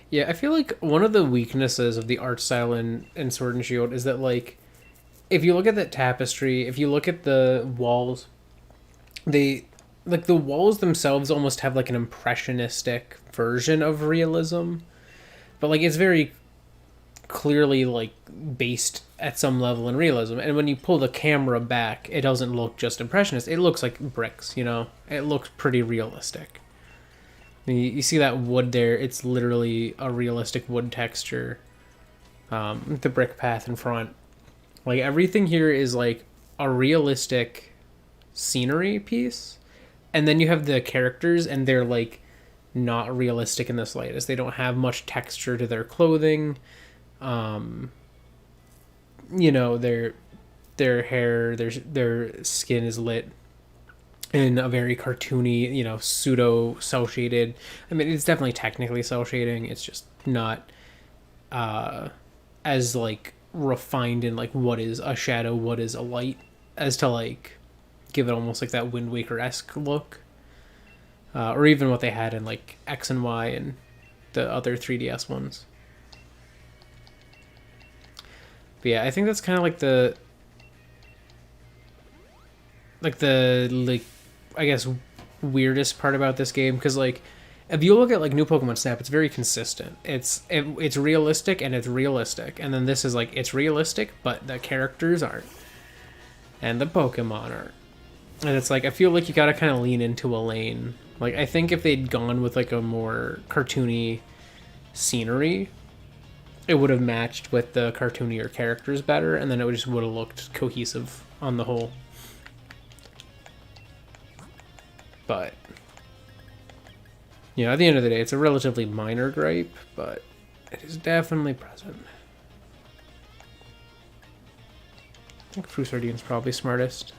Yeah, I feel like one of the weaknesses of the art style in Sword and Shield is that, like, if you look at that tapestry, if you look at the walls, the walls themselves almost have like an impressionistic version of realism, but like it's very clearly like based at some level in realism, and when you pull the camera back, it doesn't look just impressionist. It looks like bricks, you know. It looks pretty realistic. You see that wood there? It's literally a realistic wood texture. The brick path in front, like everything here is like a realistic scenery piece, and then you have the characters, and they're like not realistic in the slightest. They don't have much texture to their clothing. You know, their hair, their skin is lit in a very cartoony, you know, pseudo cell shaded. I mean, it's definitely technically cell shading. It's just not as like refined in like what is a shadow, what is a light, as to like give it almost like that Wind Waker-esque look, or even what they had in like X and Y and the other 3DS ones. But yeah, I think that's kind of like the I guess weirdest part about this game, because like if you look at like new Pokemon Snap, it's very consistent. It's realistic and it's realistic, and then this is like it's realistic, but the characters aren't, and the Pokemon aren't, and it's like I feel like you gotta kind of lean into a lane. Like I think if they'd gone with like a more cartoony scenery, it would have matched with the cartoonier characters better, and then it just would have looked cohesive on the whole. But you know, at the end of the day, it's a relatively minor gripe, but it is definitely present. I think Fusardine's probably smartest.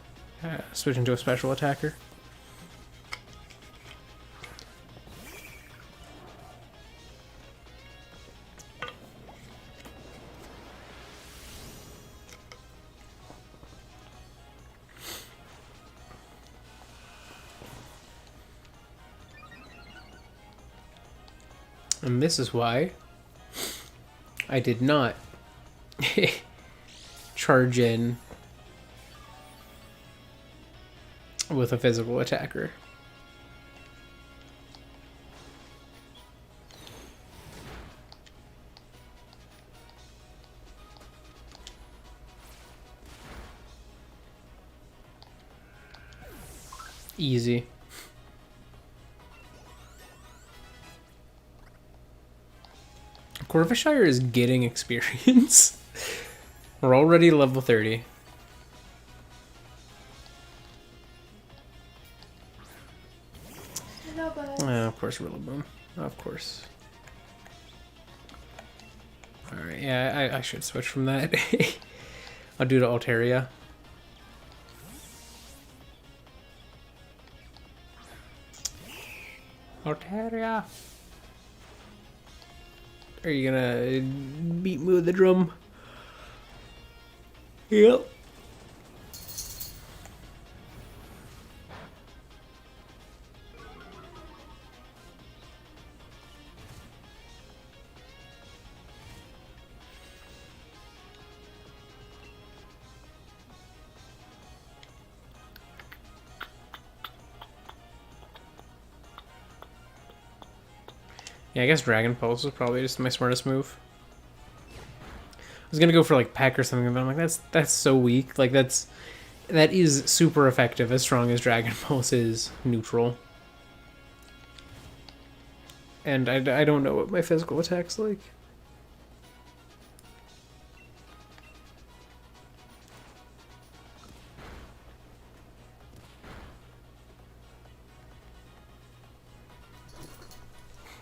Switching to a special attacker. And this is why I did not charge in with a physical attacker. Easy. Corvishire is getting experience. We're already level 30.
Hello, bud.
Of course, Rillaboom. Of course. Alright, yeah, I should switch from that. I'll do to Altaria. Altaria! Are you gonna beat me with the drum? Yep. Yeah, I guess Dragon Pulse is probably just my smartest move. I was gonna go for like Peck or something, but I'm like, that's so weak. Like that is super effective, as strong as Dragon Pulse is neutral. And I don't know what my physical attack's like.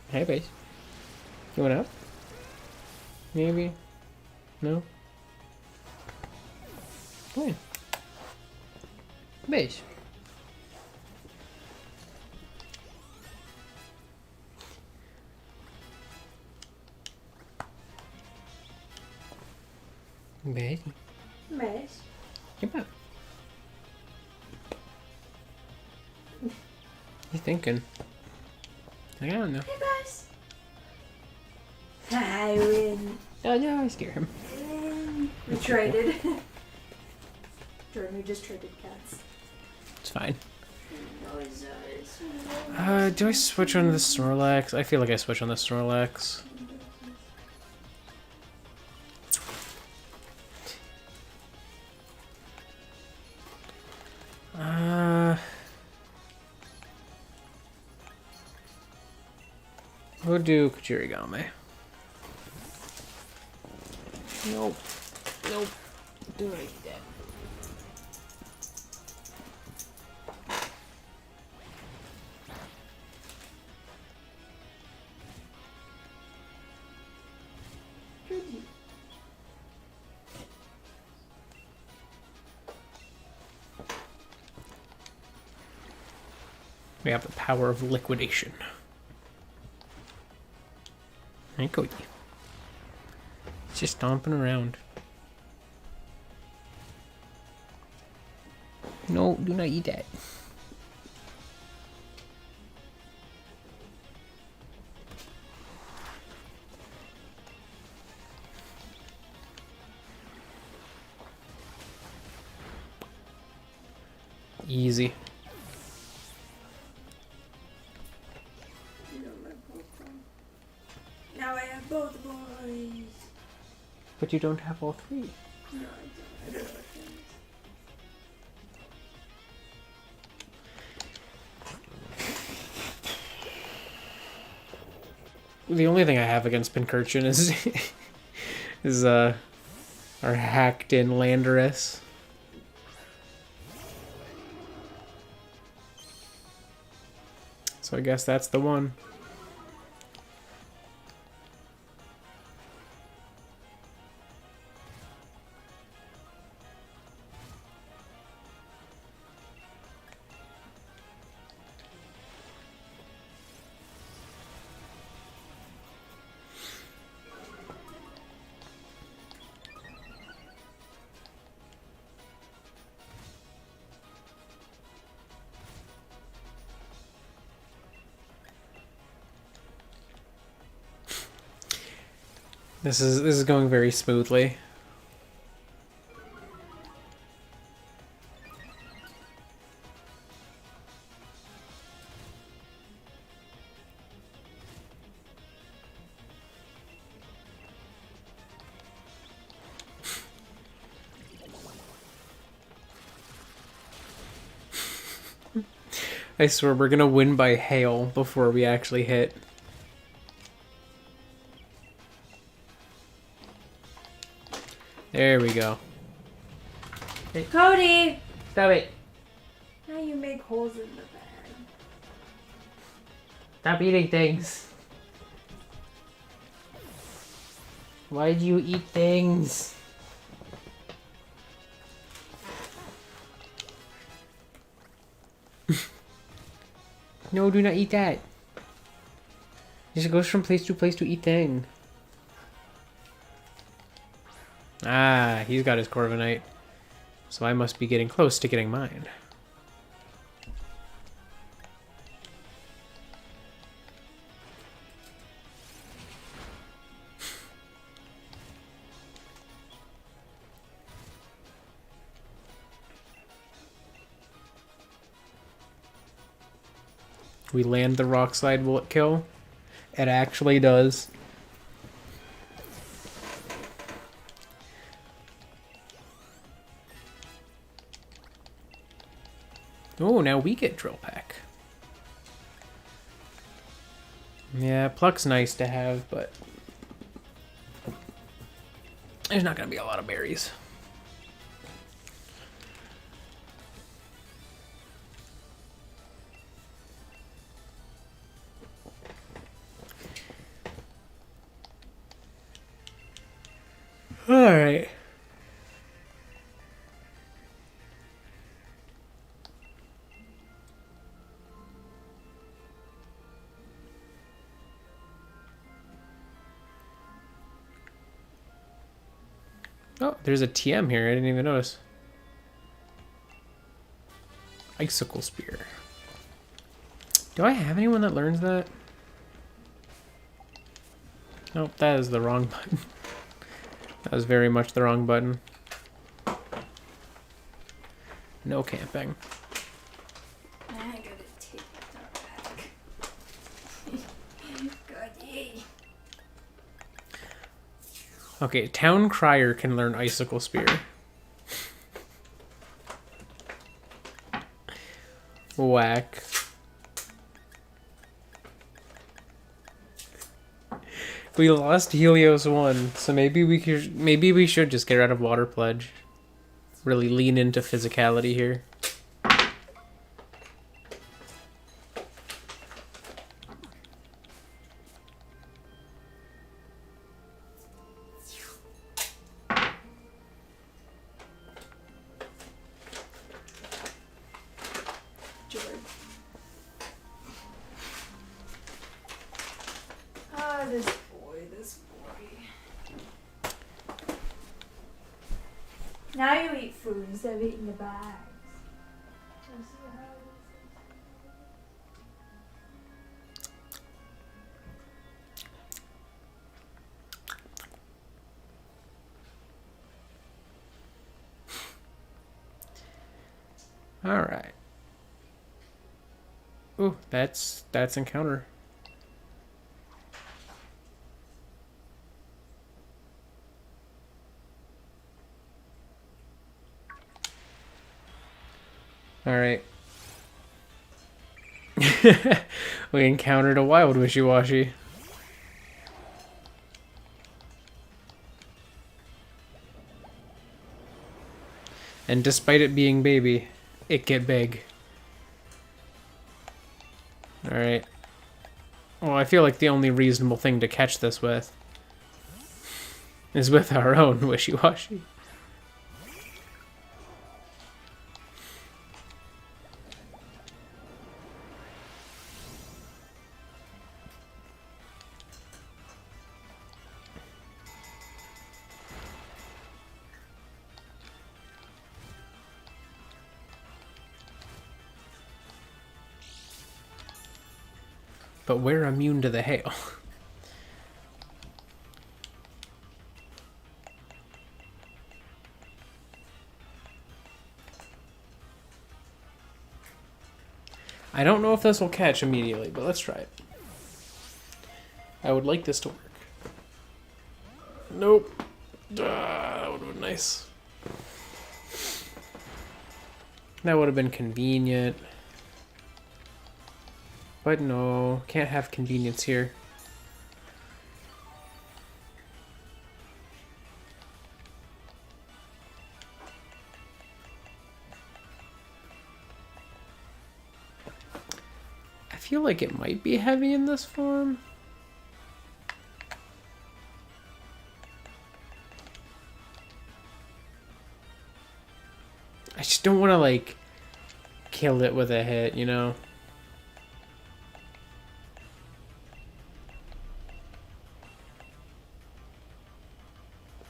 Hey, base. You want up? Maybe? No? Come in. Base. Base.
Base.
Come on. You thinking? I don't know.
Hey, guys. I win.
Oh no, I scare him.
We traded. Jordan, we just traded cats.
It's fine.
Noises.
Do I switch on the Snorlax? I feel like I switch on the Snorlax. We'll do Kuchirigame. Nope. Nope. Do it like that. We have the power of liquidation. Hey, Cody. It's just stomping around. No, do not eat that. Easy.
Now I have both boys.
But you don't have all three.
No, I don't.
The only thing I have against Pincurchin is is our hacked in Landorus. So I guess that's the one. This is going very smoothly. I swear we're gonna win by hail before we actually hit. There we go.
Cody!
Stop it.
Now you make holes in the bag.
Stop eating things. Why do you eat things? No, do not eat that. It just goes from place to place to eat thing. Ah, he's got his Corviknight. So I must be getting close to getting mine. We land the rock slide, will it kill? It actually does. Oh, now we get Drill Peck. Yeah, Pluck's nice to have, but there's not going to be a lot of berries. Alright. Oh, there's a TM here. I didn't even notice. Icicle Spear. Do I have anyone that learns that? Nope, that is the wrong button. That was very much the wrong button. No camping.
I gotta take that back. Goody.
Okay, Town Crier can learn Icicle Spear. Whack. We lost Helios-1, so maybe we should just get rid of Water Pledge. Really lean into physicality here.
Ah, this boy. Now you eat food instead of eating the bags.
All right. Ooh, that's encounter. All right. We encountered a wild wishy-washy. And despite it being baby, it get big. Alright. Well, I feel like the only reasonable thing to catch this with is with our own wishy-washy. But we're immune to the hail. I don't know if this will catch immediately, but let's try it. I would like this to work. Nope. That would have been nice. That would have been convenient. But no, can't have convenience here. I feel like it might be heavy in this form. I just don't want to, like, kill it with a hit, you know?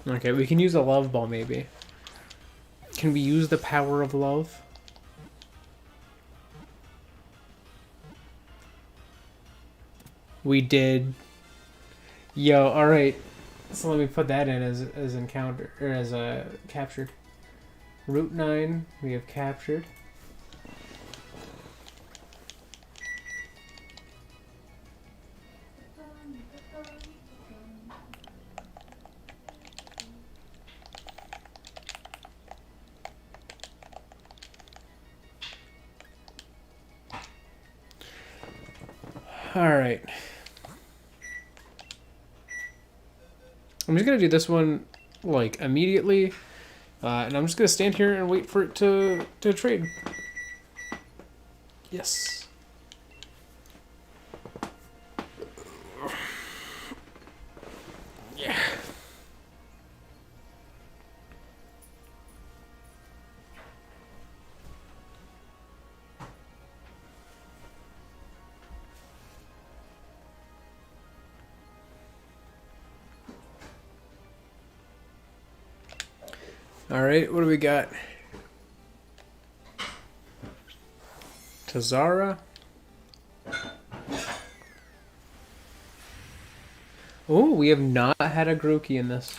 Okay, we can use a love ball, maybe. Can we use the power of love? We did. Yo, alright. So let me put that in as encounter, or as captured. Route 9, we have captured. Alright. I'm just gonna do this one, like, immediately. And I'm just gonna stand here and wait for it to trade. Yes. Yeah. Alright, what do we got? Tazara. Oh, we have not had a Grookey in this.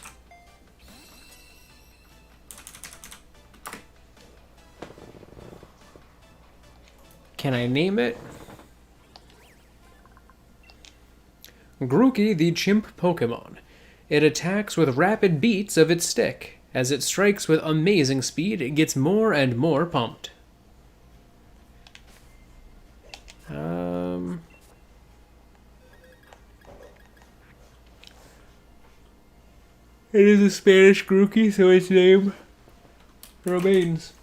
Can I name it? Grookey, the chimp Pokemon. It attacks with rapid beats of its stick. As it strikes with amazing speed, it gets more and more pumped. It is a Spanish Grookey, so its name remains.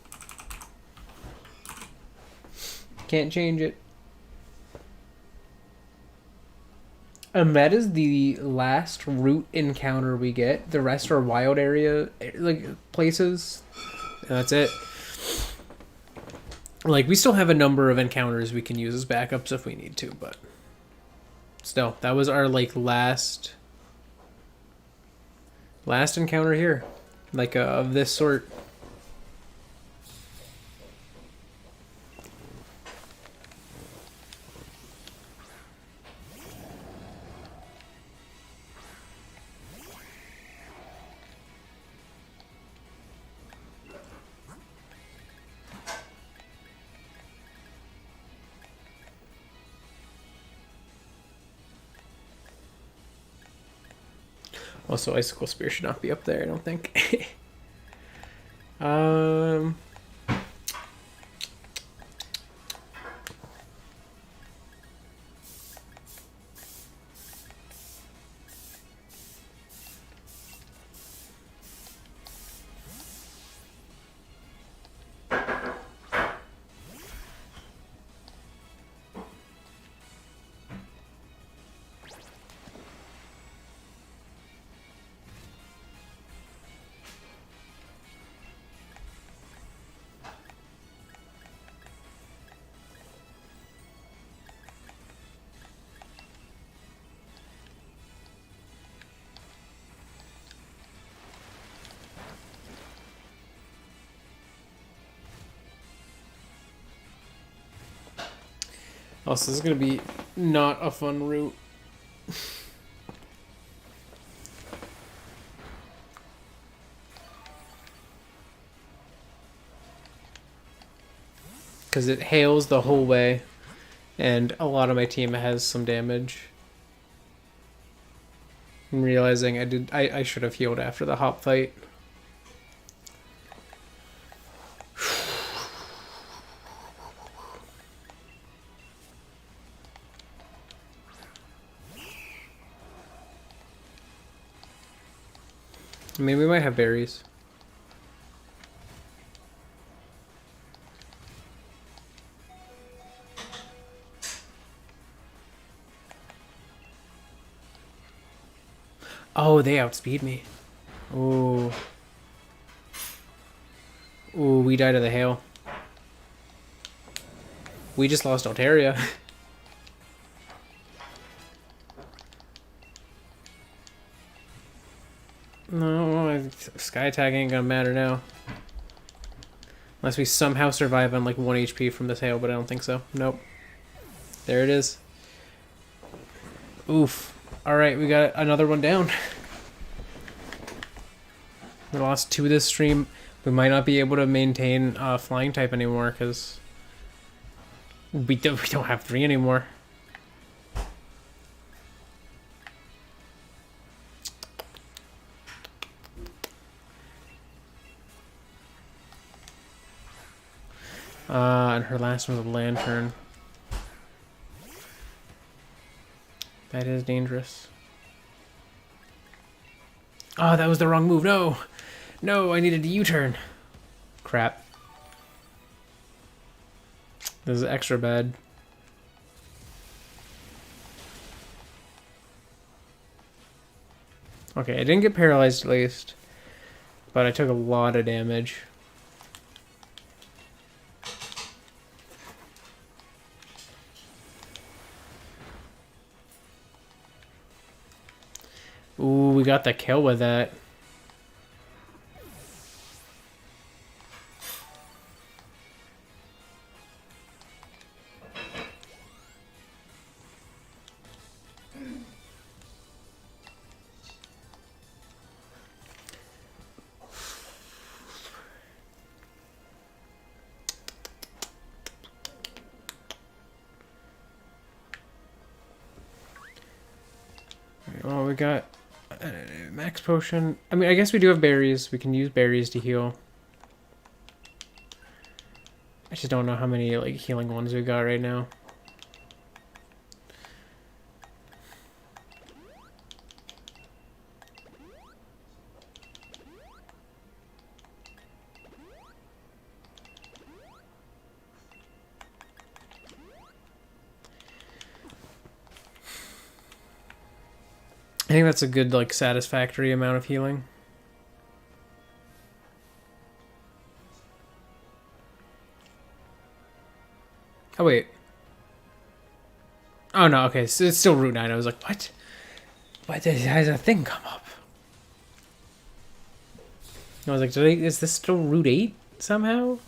Can't change it. And that is the last route encounter we get. The rest are wild area, like, places. And that's it. Like, we still have a number of encounters we can use as backups if we need to, but still, that was our, like, last encounter here, like, of this sort. Also, Icicle Spear should not be up there, I don't think. um... Also, this is going to be not a fun route. Because it hails the whole way, and a lot of my team has some damage. I'm realizing I should have healed after the hop fight. I mean, we might have berries. Oh, they outspeed me. Ooh. Ooh, we died of the hail. We just lost Altaria. No, sky attack ain't gonna matter now. Unless we somehow survive on like 1 HP from this hail, but I don't think so. Nope. There it is. Oof. Alright, we got another one down. We lost 2 this stream. We might not be able to maintain flying type anymore because we don't have 3 anymore. And her last one was a lantern. That is dangerous. Oh, that was the wrong move. No! No, I needed a U-turn. Crap. This is extra bad. Okay, I didn't get paralyzed at least, but I took a lot of damage. Ooh, we got the kill with that. Well, we got max potion. I mean, I guess we do have berries. We can use berries to heal. I just don't know how many like healing ones we got right now. I think that's a good, like, satisfactory amount of healing. Oh, wait. Oh, no, okay, so it's still Route 9. I was like, what? Why does a thing come up? I was like, is this still Route 8 somehow?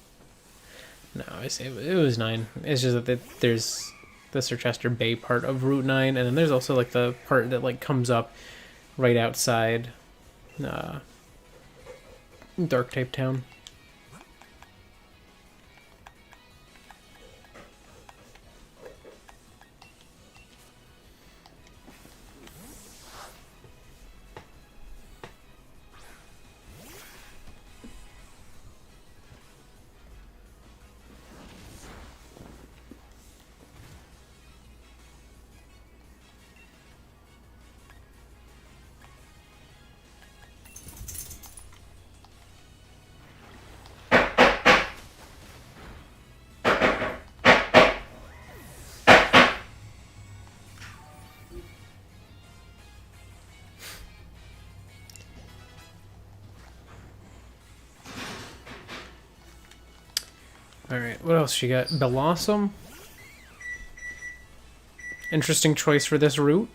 No, it was 9. It's just that there's the Circhester Bay part of Route 9, and then there's also, like, the part that, like, comes up right outside Dark Type Town. Alright, what else you got? Blossom? Interesting choice for this route.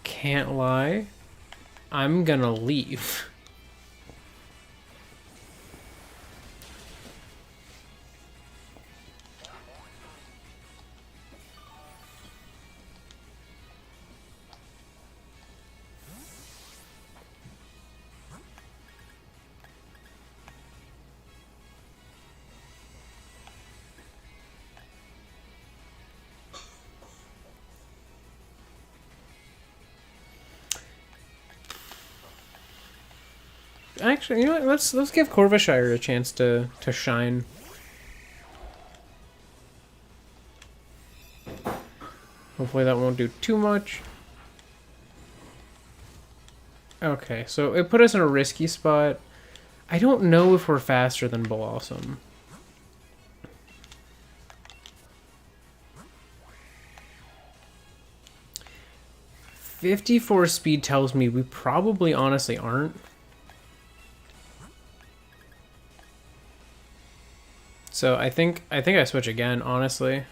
Can't lie. I'm gonna leave. Actually, you know what? Let's give Corvishire a chance to shine. Hopefully that won't do too much. Okay, so it put us in a risky spot. I don't know if we're faster than Blossom. .54 speed tells me we probably honestly aren't. So I think I switch again, honestly.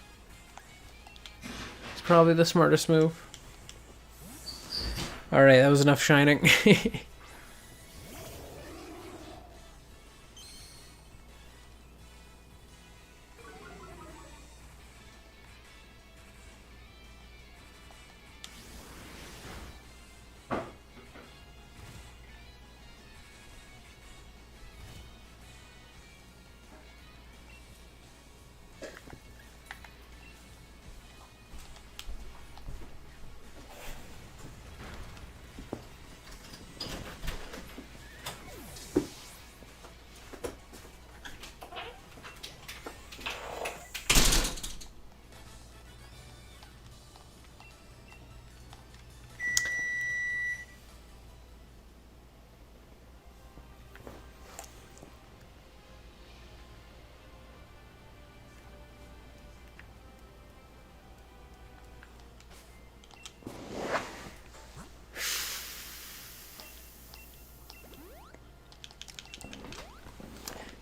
It's probably the smartest move. Alright, that was enough shining.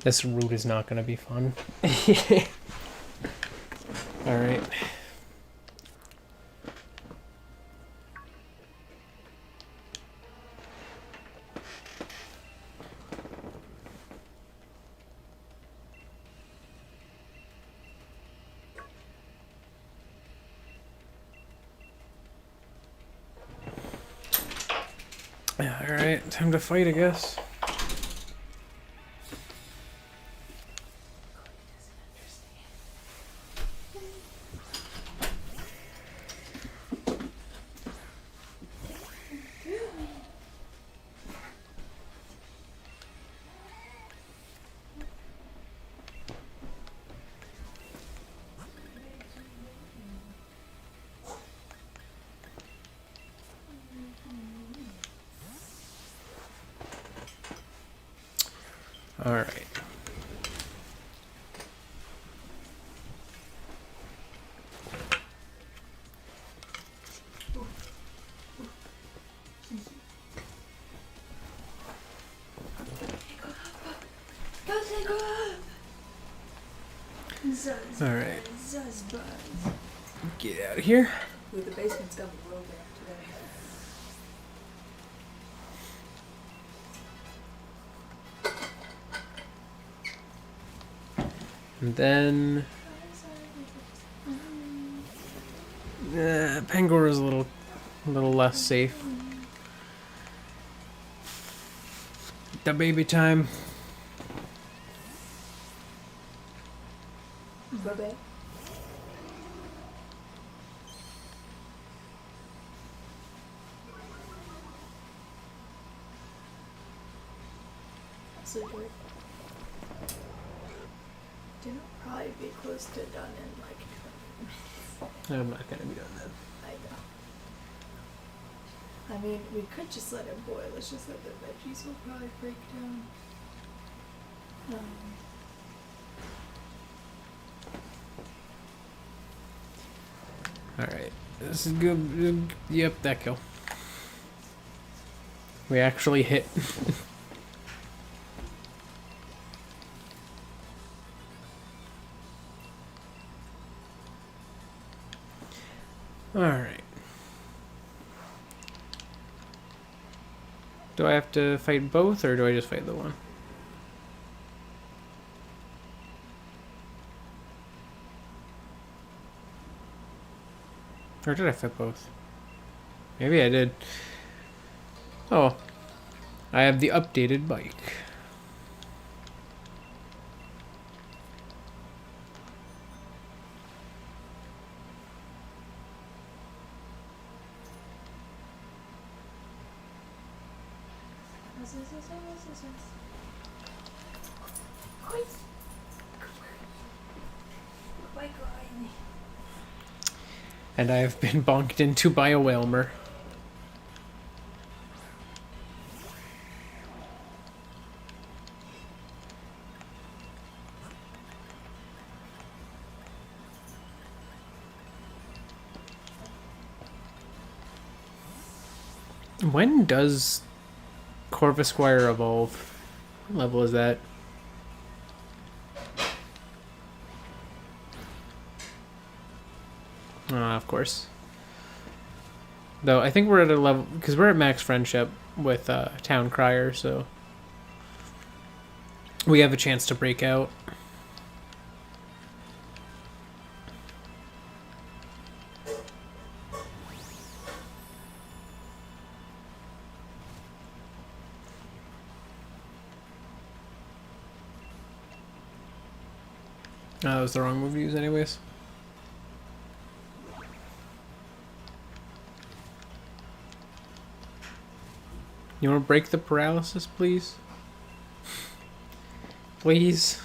This route is not going to be fun. Alright. Alright, time to fight, I guess. All right. All right. Get out of here.
With the basement stuff a little bit today.
And then Pangor is a little less safe. The baby time.
Bye-bye. So good. Dinner will probably be close to done in like 20 minutes.
I'm not gonna be done then.
I know. I mean, we could just let it boil. It's just that the veggies will probably break down.
All right, this is good. Yep, that kill. We actually hit. Alright. Do I have to fight both, or do I just fight the one? Or did I fight both? Maybe I did. Oh. I have the updated bike. And I have been bonked into by a Whalmer. When does Corvusquire evolve? What level is that? Of course. Though I think we're at a level, because we're at max friendship with Town Crier, so we have a chance to break out. That was the wrong move to use anyways. You want to break the paralysis, please? Please?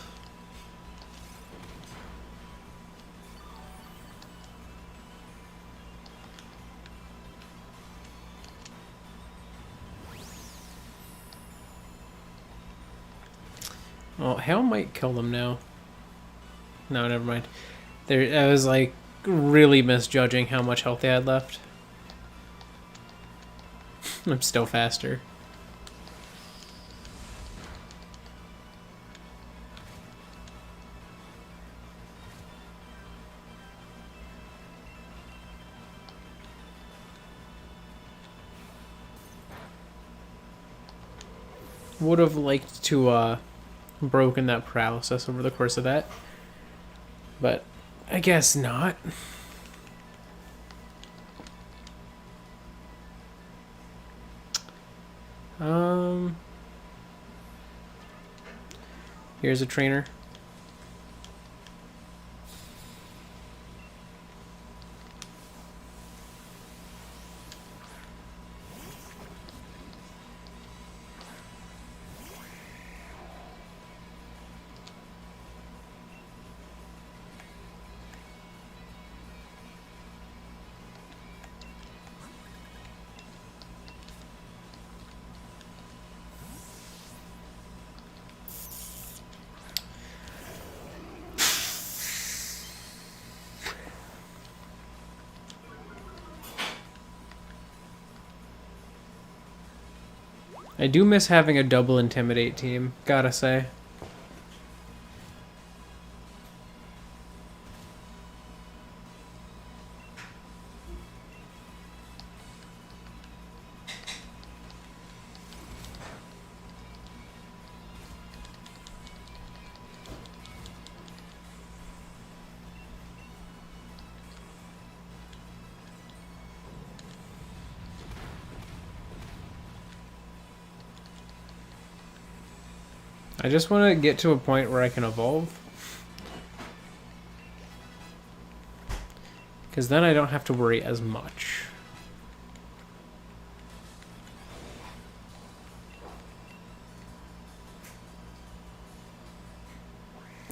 Well, Hail might kill them now. No, never mind. I was like really misjudging how much health they had left. I'm still faster. Would have liked to broken that paralysis over the course of that, but I guess not. Here's a trainer. I do miss having a double intimidate team, gotta say. I just want to get to a point where I can evolve. Because then I don't have to worry as much.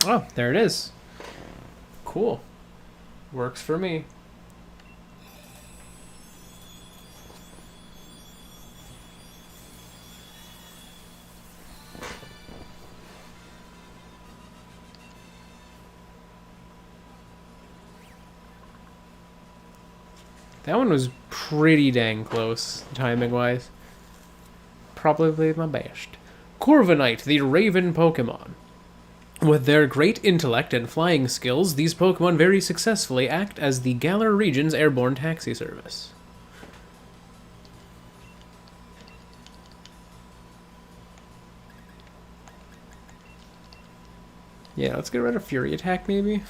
Oh, there it is. Cool. Works for me. That one was pretty dang close, timing-wise. Probably my best. Corviknight, the Raven Pokemon. With their great intellect and flying skills, these Pokemon very successfully act as the Galar region's airborne taxi service. Yeah, let's get rid of Fury Attack, maybe.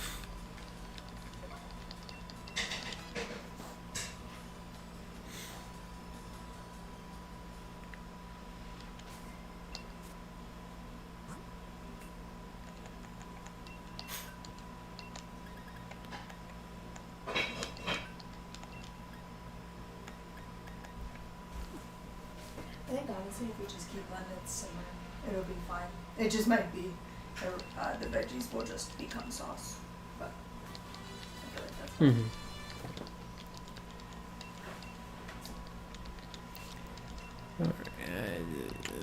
I think honestly, if we just keep letting it simmer, it'll be fine. It just might be the veggies will just become sauce, but I feel like that's fine.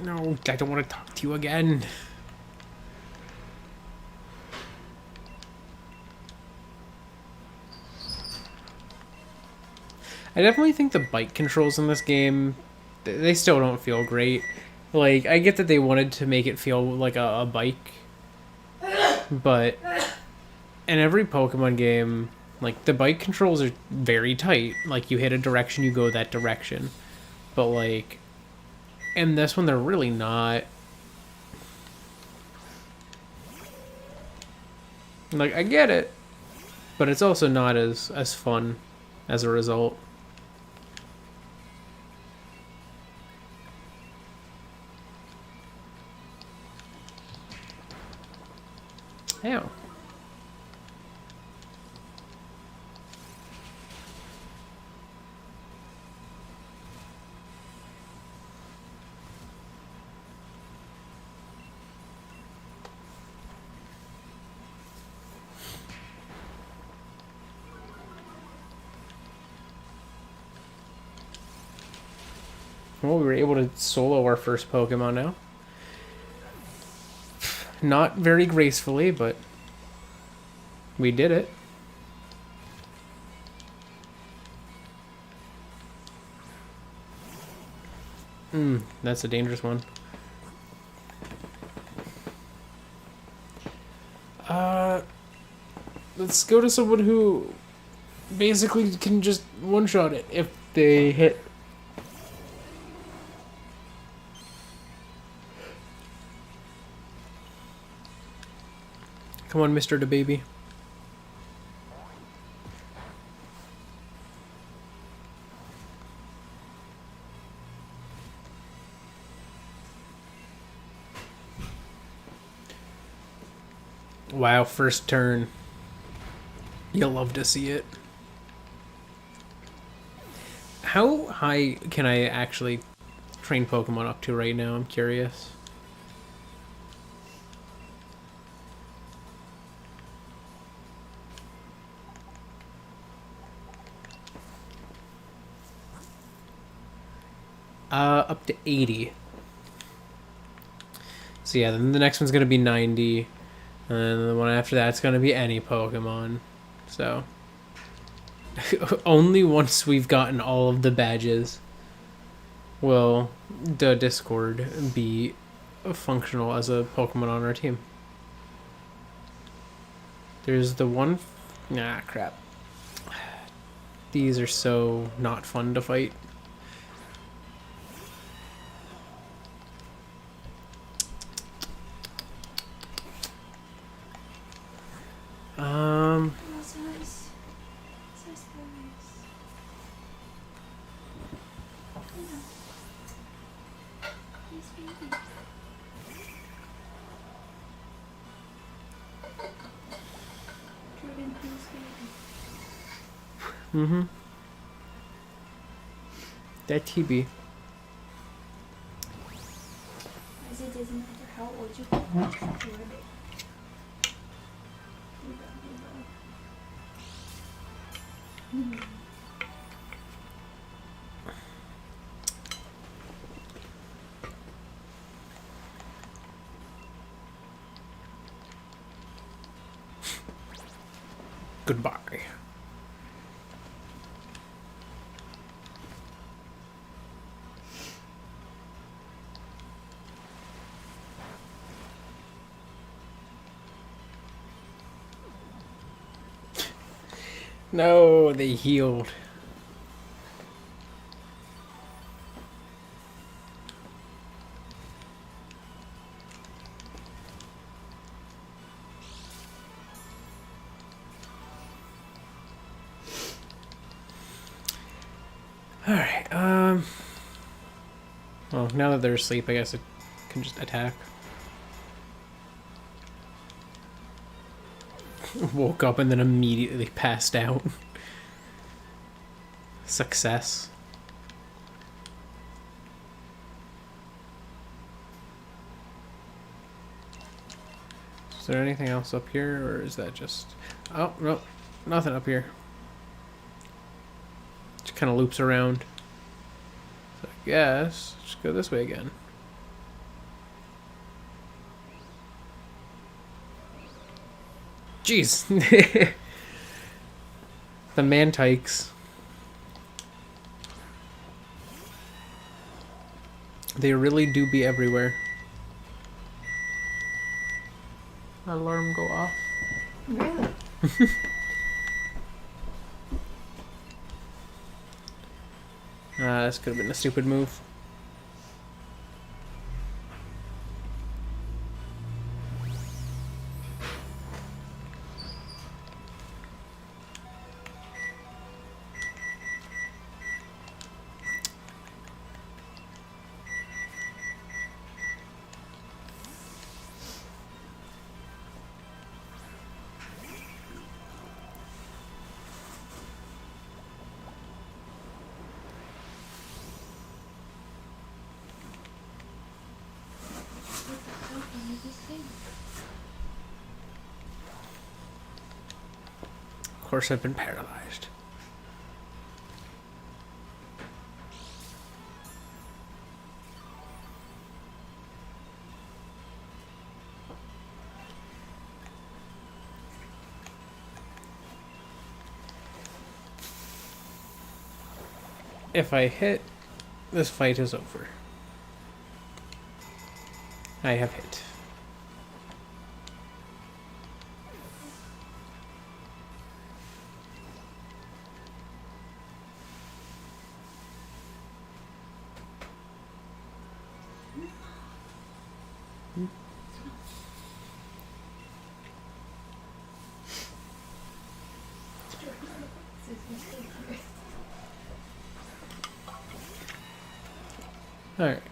No, I don't want to talk to you again. I definitely think the bike controls in this game, they still don't feel great. Like, I get that they wanted to make it feel like a bike, but in every Pokemon game, like, the bike controls are very tight. Like, you hit a direction, you go that direction. But, like, in this one, they're really not. Like, I get it, but it's also not as fun as a result. Yeah. Well, we were able to solo our first Pokemon now. Not very gracefully, but we did it. That's a dangerous one. Let's go to someone who basically can just one-shot it if they hit. Come on, Mr. DeBaby. Wow, first turn. You'll love to see it. How high can I actually train Pokemon up to right now? I'm curious. Up to 80. So yeah, then the next one's gonna be 90. And then the one after that's gonna be any Pokemon. So only once we've gotten all of the badges will the Discord be functional as a Pokemon on our team. There's the one... Nah, crap. These are so not fun to fight. That TB.
As it doesn't matter how old you are.
Goodbye. No, they healed. Alright, well, now that they're asleep, I guess it can just attack. Woke up and then immediately passed out. Success. Is there anything else up here, or is that just... Oh, no, nothing up here. Just kind of loops around. So I guess, just go this way again. Jeez. The Mantykes. They really do be everywhere. Alarm go off.
Really?
This could have been a stupid move. Of course, I've been paralyzed. If I hit, this fight is over. I have hit. Alright.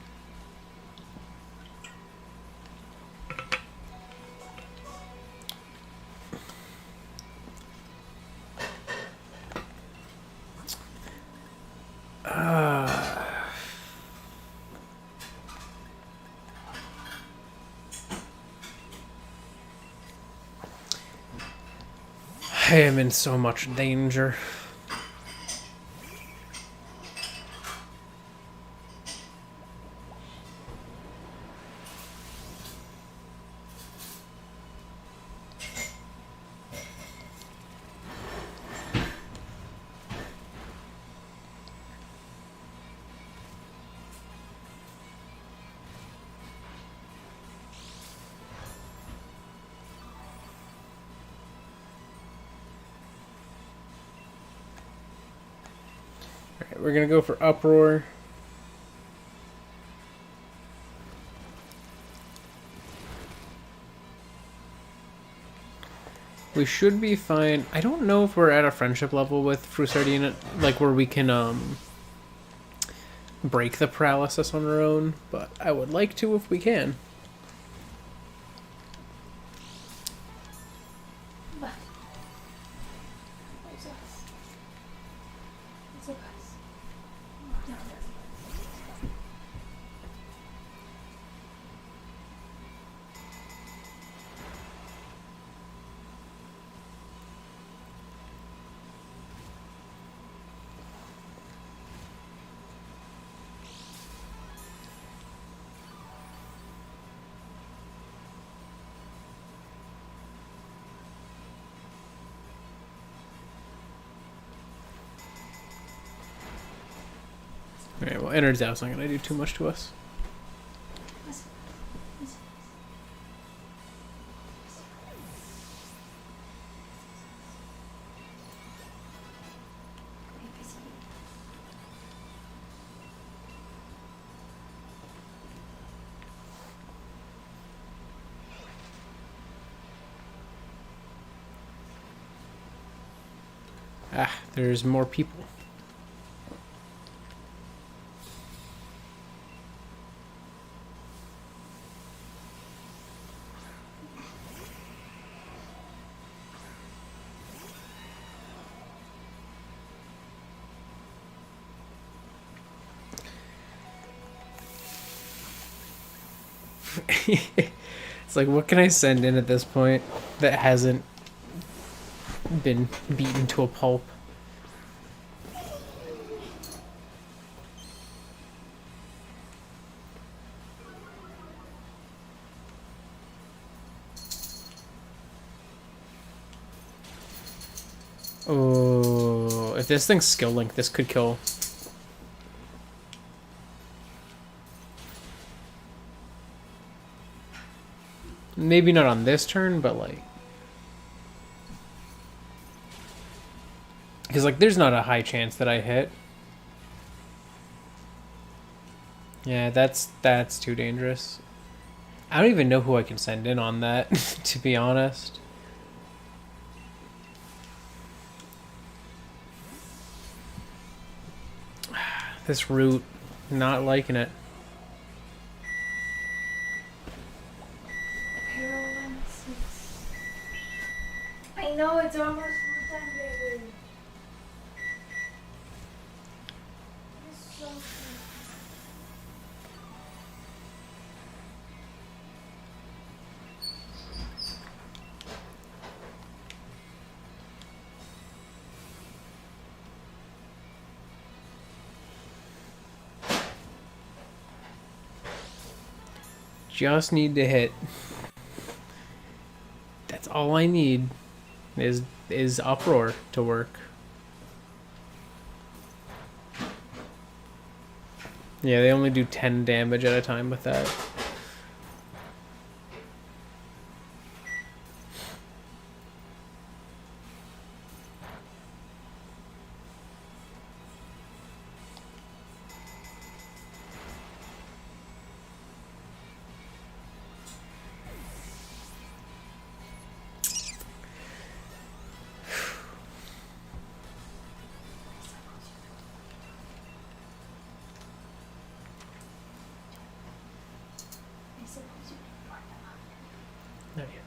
I am in so much danger. Alright, we're gonna go for Uproar. We should be fine. I don't know if we're at a friendship level with Frusardine, like where we can break the paralysis on our own, but I would like to if we can. Alright, well, Energiz's not going to do too much to us. Ah, there's more people. It's like, what can I send in at this point that hasn't been beaten to a pulp? Oh, if this thing's skill link, this could kill. Maybe not on this turn, but like... Because like there's not a high chance that I hit. Yeah, that's too dangerous. I don't even know who I can send in on that, to be honest. This route, not liking it.
I know it's almost full time, baby. It's so good.
Just need to hit. That's all I need is uproar to work. Yeah, they only do 10 damage at a time with that. Not yet.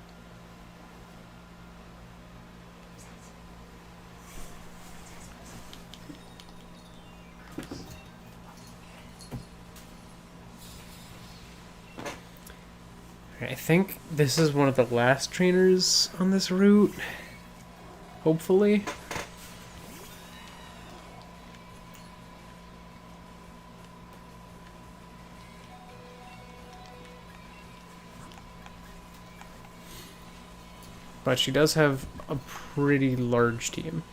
I think this is one of the last trainers on this route. Hopefully. But she does have a pretty large team.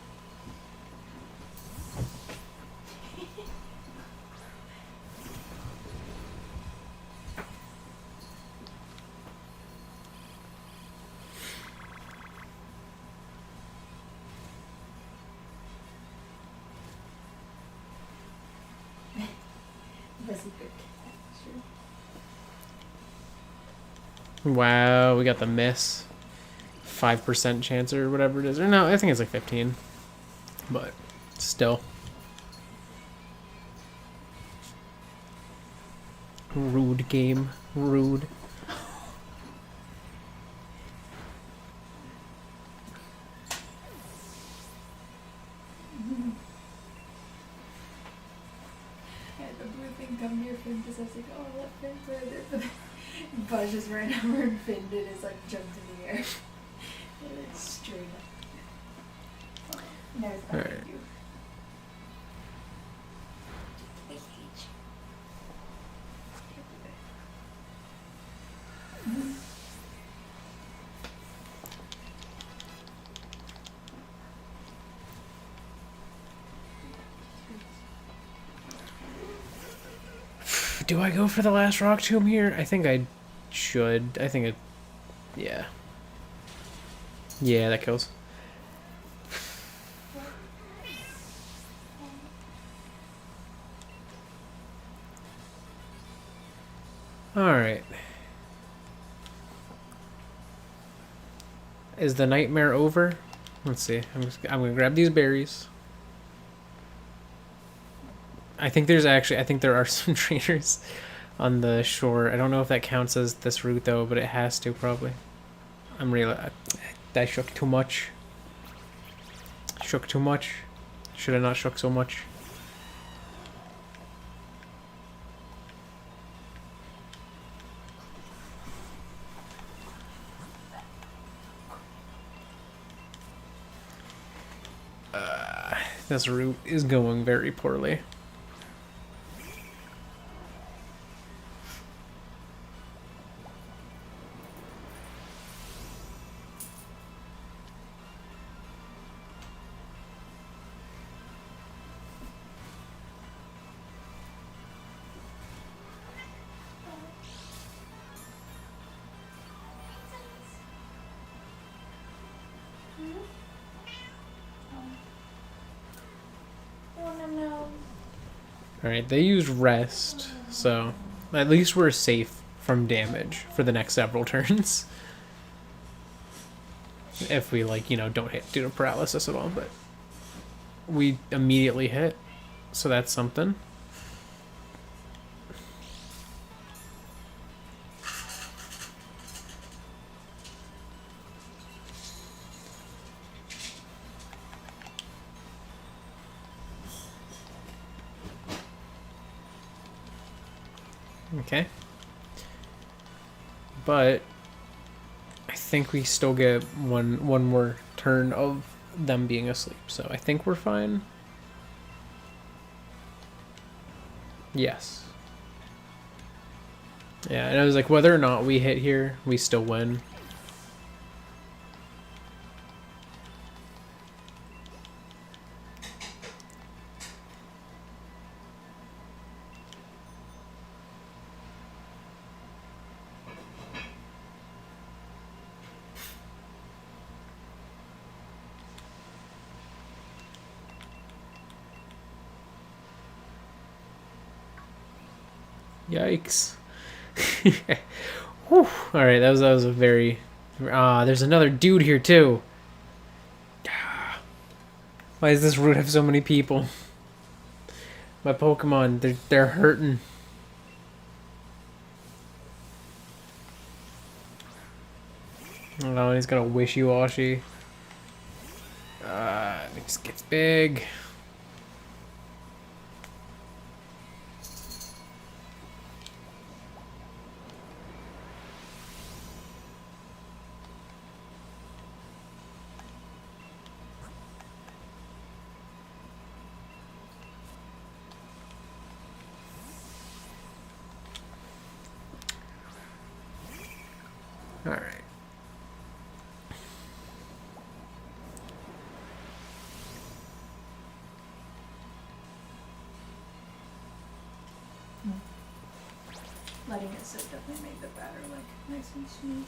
Wow, we got the miss. 5% chance or whatever it is. Or no, I think it's like 15. But still. Rude game. Rude.
Yeah, the blue thing come near Finn because I was like, oh, let Finn play it. But Buzz just ran over and Finn did his like jumped in the air. It's straight up. Oh, now it's back at you.
Do I go for the last rock tomb here? I think I should. I think it... Yeah. Yeah, that kills. Alright. Is the nightmare over? Let's see. I'm gonna grab these berries. I think there are some trainers on the shore. I don't know if that counts as this route though, but it has to probably. I shook too much. Shook too much. Should have not shook so much. This route is going very poorly. Alright, they used rest, so at least we're safe from damage for the next several turns. If we, like, you know, don't hit due to paralysis at all, but we immediately hit, so that's something. Okay. But I think we still get one more turn of them being asleep, so I think we're fine. Yes. Yeah, and I was like, whether or not we hit here, we still win. Yikes. Whew. Alright, that was a very... there's another dude here too. Why does this route have so many people? My Pokemon, they're hurting. Oh, he's got a wishy-washy. It just gets big. All right.
Letting it sit definitely made the batter like nice and smooth.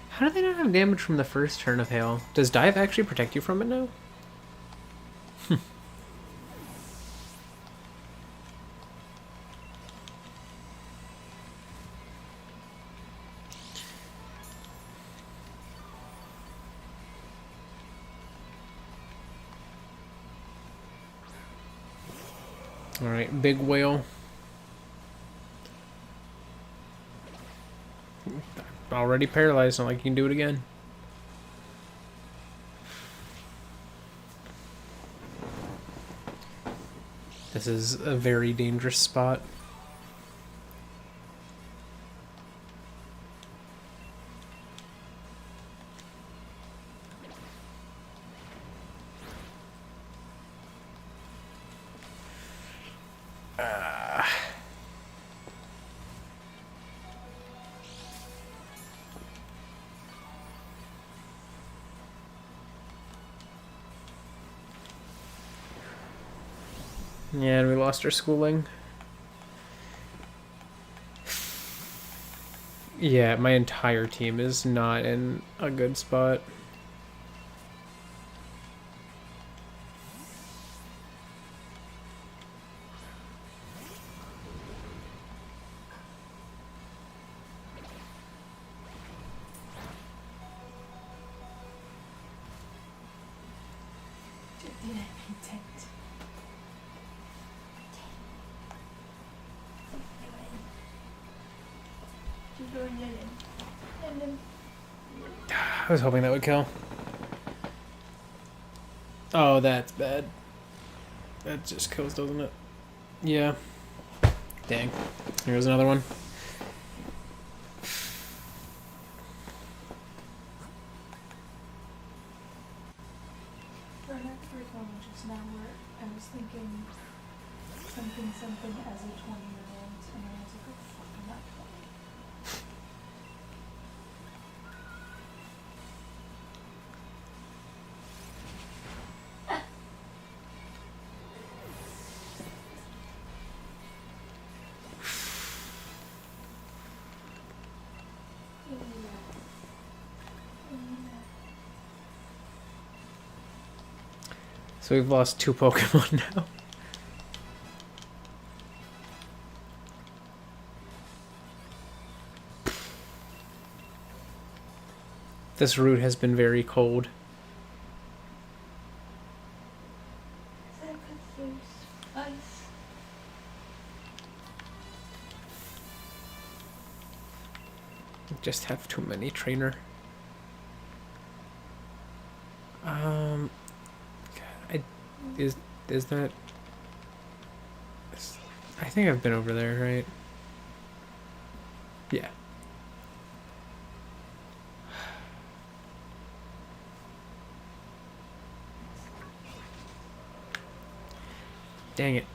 How do they not have damage from the first turn of hail? Does dive actually protect you from it now? Alright, big whale. Already paralyzed, not like you can do it again. This is a very dangerous spot. Yeah, and we lost our schooling. Yeah, my entire team is not in a good spot. I was hoping that would kill. Oh, that's bad. That just kills, doesn't it? Yeah. Dang. Here's another one.
For an expert one just now where I was thinking something as a 20-year-old, and I was like, oh fuck, I'm not 20.
So we've lost 2 Pokemon now. This route has been very cold.
Is that because there's ice?
Just have too many trainer. Is that? I think I've been over there, right? Yeah. Dang it.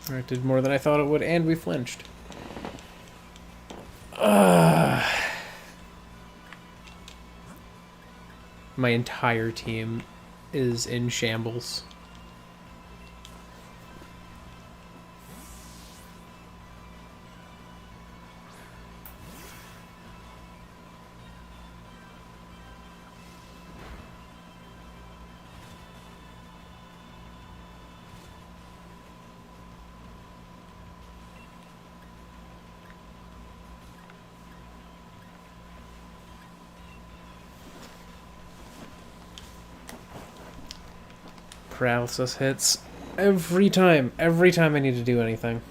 Alright, did more than I thought it would, and we flinched. My entire team is in shambles. Paralysis hits every time I need to do anything.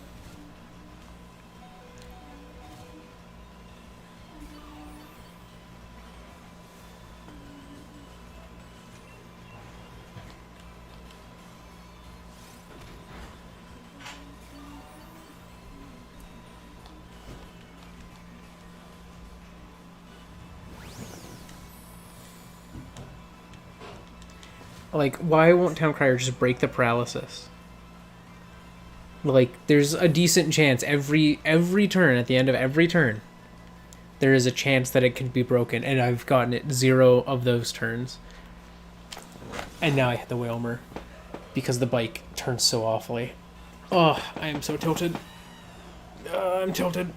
Like, why won't Town Crier just break the paralysis? Like, there's a decent chance every turn, at the end of every turn, there is a chance that it can be broken, and I've gotten it 0 of those turns. And now I hit the Whalmer because the bike turns so awfully. Oh, I am so tilted. I'm tilted.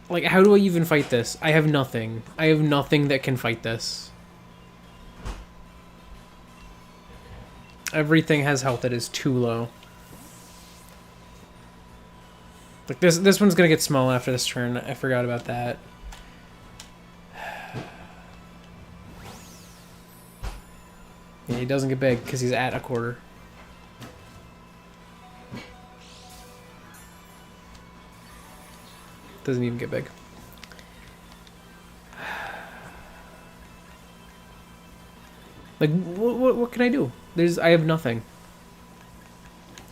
Like, how do I even fight this? I have nothing. I have nothing that can fight this. Everything has health that is too low. Like, this one's gonna get small after this turn. I forgot about that. Yeah, he doesn't get big because he's at a quarter. Doesn't even get big. Like, what can I do? I have nothing.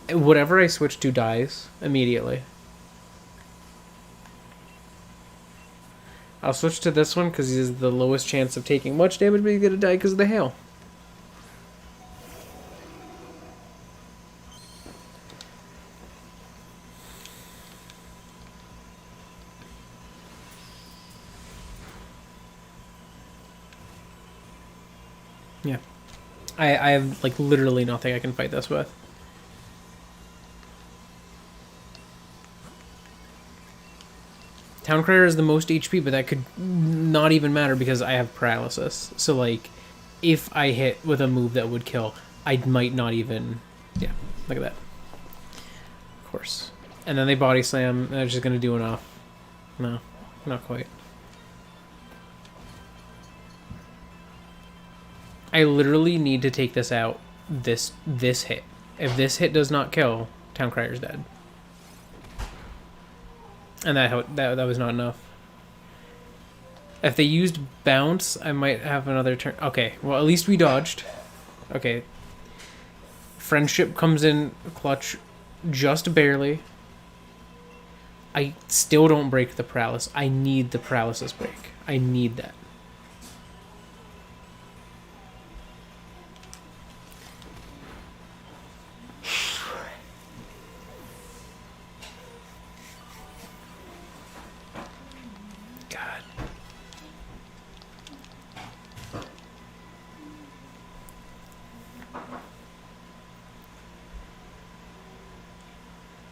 Whatever I switch to dies immediately. I'll switch to this one because he has the lowest chance of taking much damage, but he's gonna die because of the hail. Yeah. I have, like, literally nothing I can fight this with. Towncrier is the most HP, but that could not even matter because I have paralysis. So, like, if I hit with a move that would kill, I might not even... Yeah, look at that. Of course. And then they body slam, and they're just going to do enough. No, not quite. I literally need to take this out this hit. If this hit does not kill, Towncrier's dead. And that was not enough. If they used bounce, I might have another turn. Okay, well, at least we dodged. Okay. Friendship comes in clutch just barely. I still don't break the paralysis. I need the paralysis break. I need that.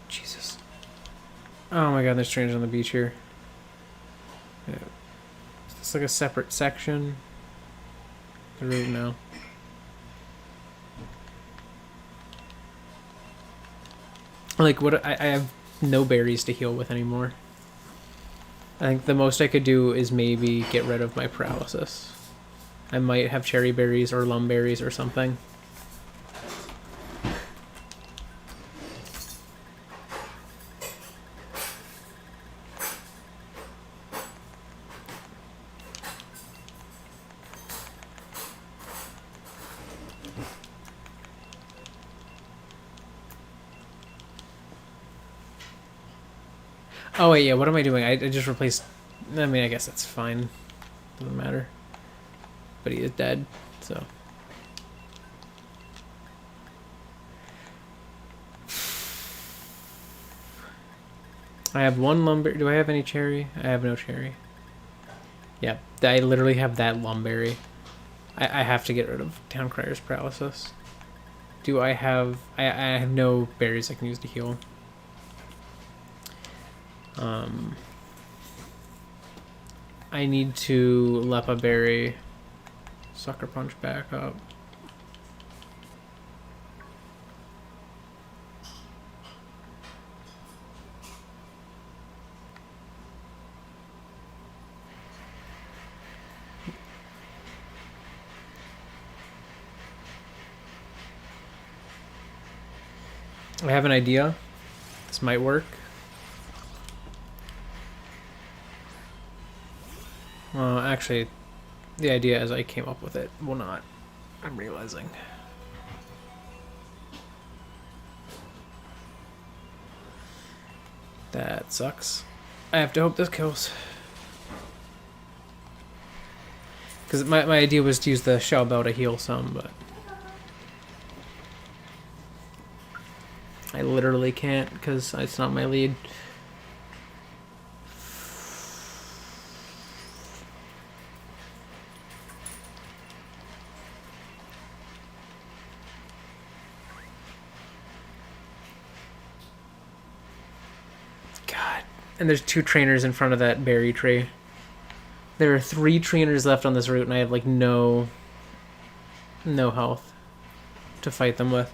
Jesus. Oh my god, there's strangers on the beach here. Yeah. Is this like a separate section? I really don't know. Like, what? I have no berries to heal with anymore. I think the most I could do is maybe get rid of my paralysis. I might have cherry berries or lum berries or something. Oh wait, yeah, what am I doing? I just replaced... I mean, I guess that's fine. Doesn't matter. But he is dead, so... I have one lumber... Do I have any cherry? I have no cherry. Yeah, I literally have that lumberry. I have to get rid of Towncrier's paralysis. Do I have... I have no berries I can use to heal. I need to Lepa Berry, Sucker Punch back up. I have an idea. This might work. Actually, the idea as I came up with it will not. I'm realizing. That sucks. I have to hope this kills. Because my idea was to use the shell bell to heal some, but... I literally can't because it's not my lead. And there's 2 trainers in front of that berry tree. There are 3 trainers left on this route, and I have, like, no health to fight them with.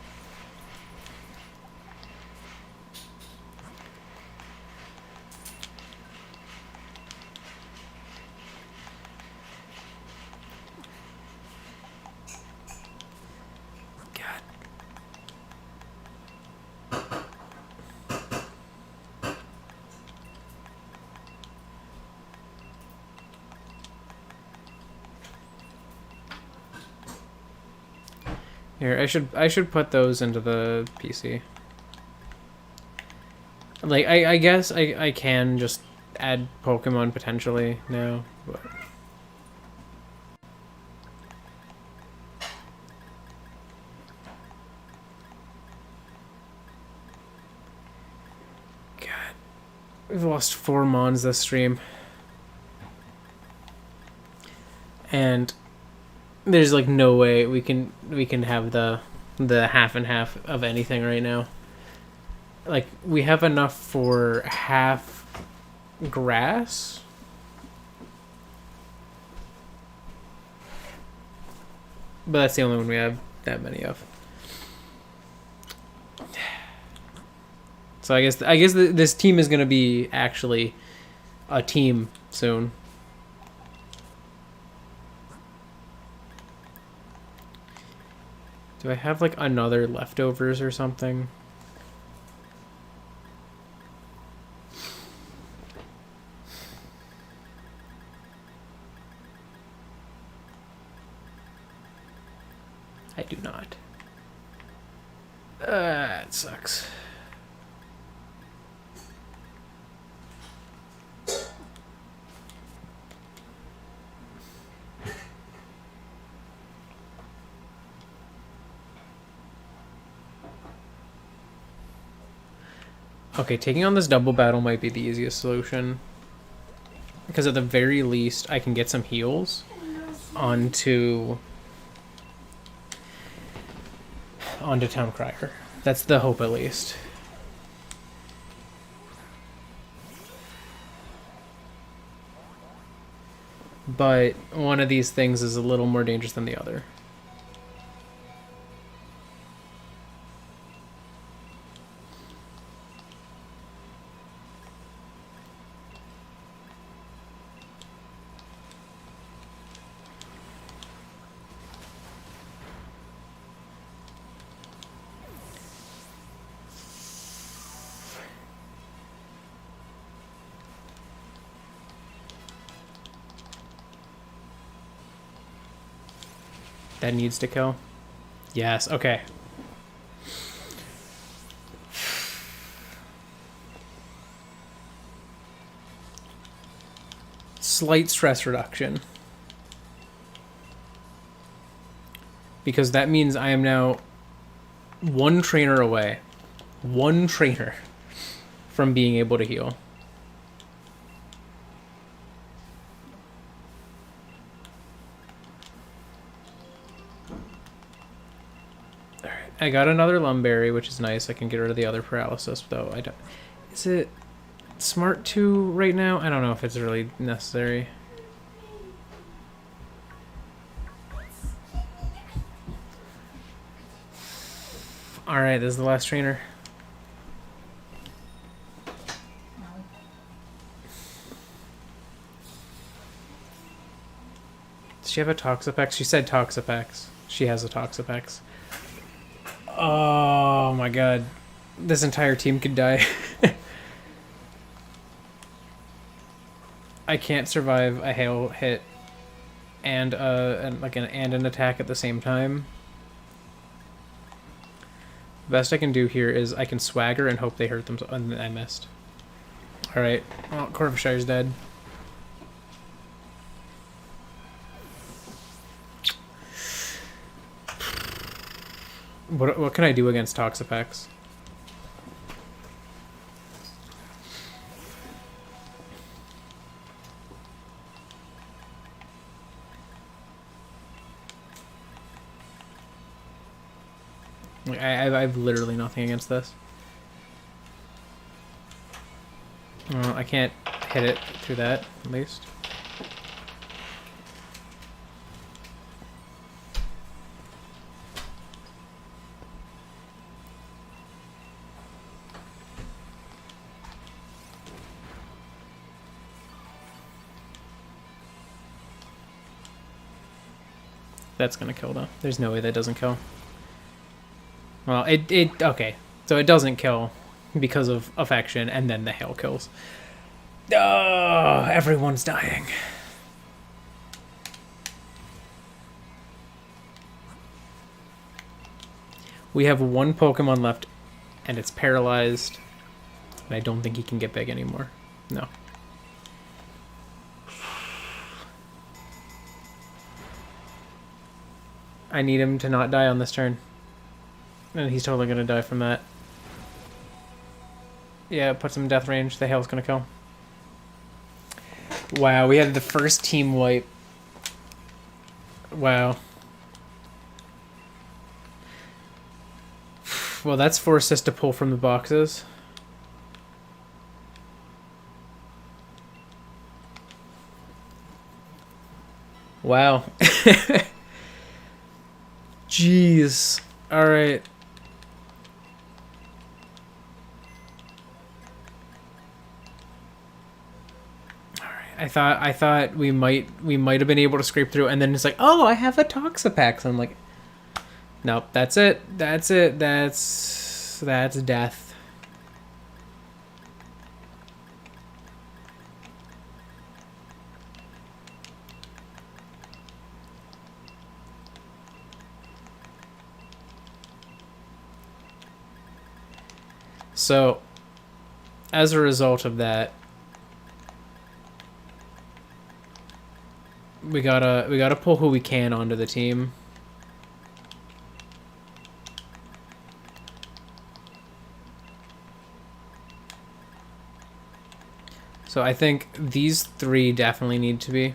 Here, I should put those into the PC. Like, I guess I can just add Pokemon potentially now, but God, we've lost 4 Mons this stream, and there's like no way we can have the half and half of anything right now. Like, we have enough for half grass. But that's the only one we have that many of. So I guess this team is going to be actually a team soon. Do I have like another leftovers or something? I do not. It sucks. Okay, taking on this double battle might be the easiest solution. Because at the very least, I can get some heals onto Town Crier. That's the hope, at least. But one of these things is a little more dangerous than the other. That needs to kill. Yes, okay. Slight stress reduction. Because that means I am now 1 trainer away. 1 trainer from being able to heal. I got another Lumberry, which is nice. I can get rid of the other paralysis, though. I don't. Is it smart to right now? I don't know if it's really necessary. All right, this is the last trainer. Does she have a Toxapex? She said Toxapex. She has a Toxapex. Oh my god. This entire team could die. I can't survive a hail hit and an attack at the same time. The best I can do here is I can swagger and hope they hurt them, and I missed. Alright, well, Corvishire's dead. What can I do against Toxapex? I've literally nothing against this. Well, I can't hit it through that, at least. That's gonna kill, though. There's no way that doesn't kill. Well, okay. So it doesn't kill because of affection, and then the hail kills. Oh, everyone's dying. We have 1 Pokemon left, and it's paralyzed. And I don't think he can get big anymore. No. I need him to not die on this turn. And he's totally gonna die from that. Yeah, it puts him in death range. The hail's gonna kill. Wow, we had the first team wipe. Wow. Well, that's forced us to pull from the boxes. Wow. Jeez. All right. I thought we might have been able to scrape through, and then it's like, oh, I have a Toxapex. I'm like, nope, that's it. That's death. So, as a result of that, we gotta pull who we can onto the team. So I think these three definitely need to be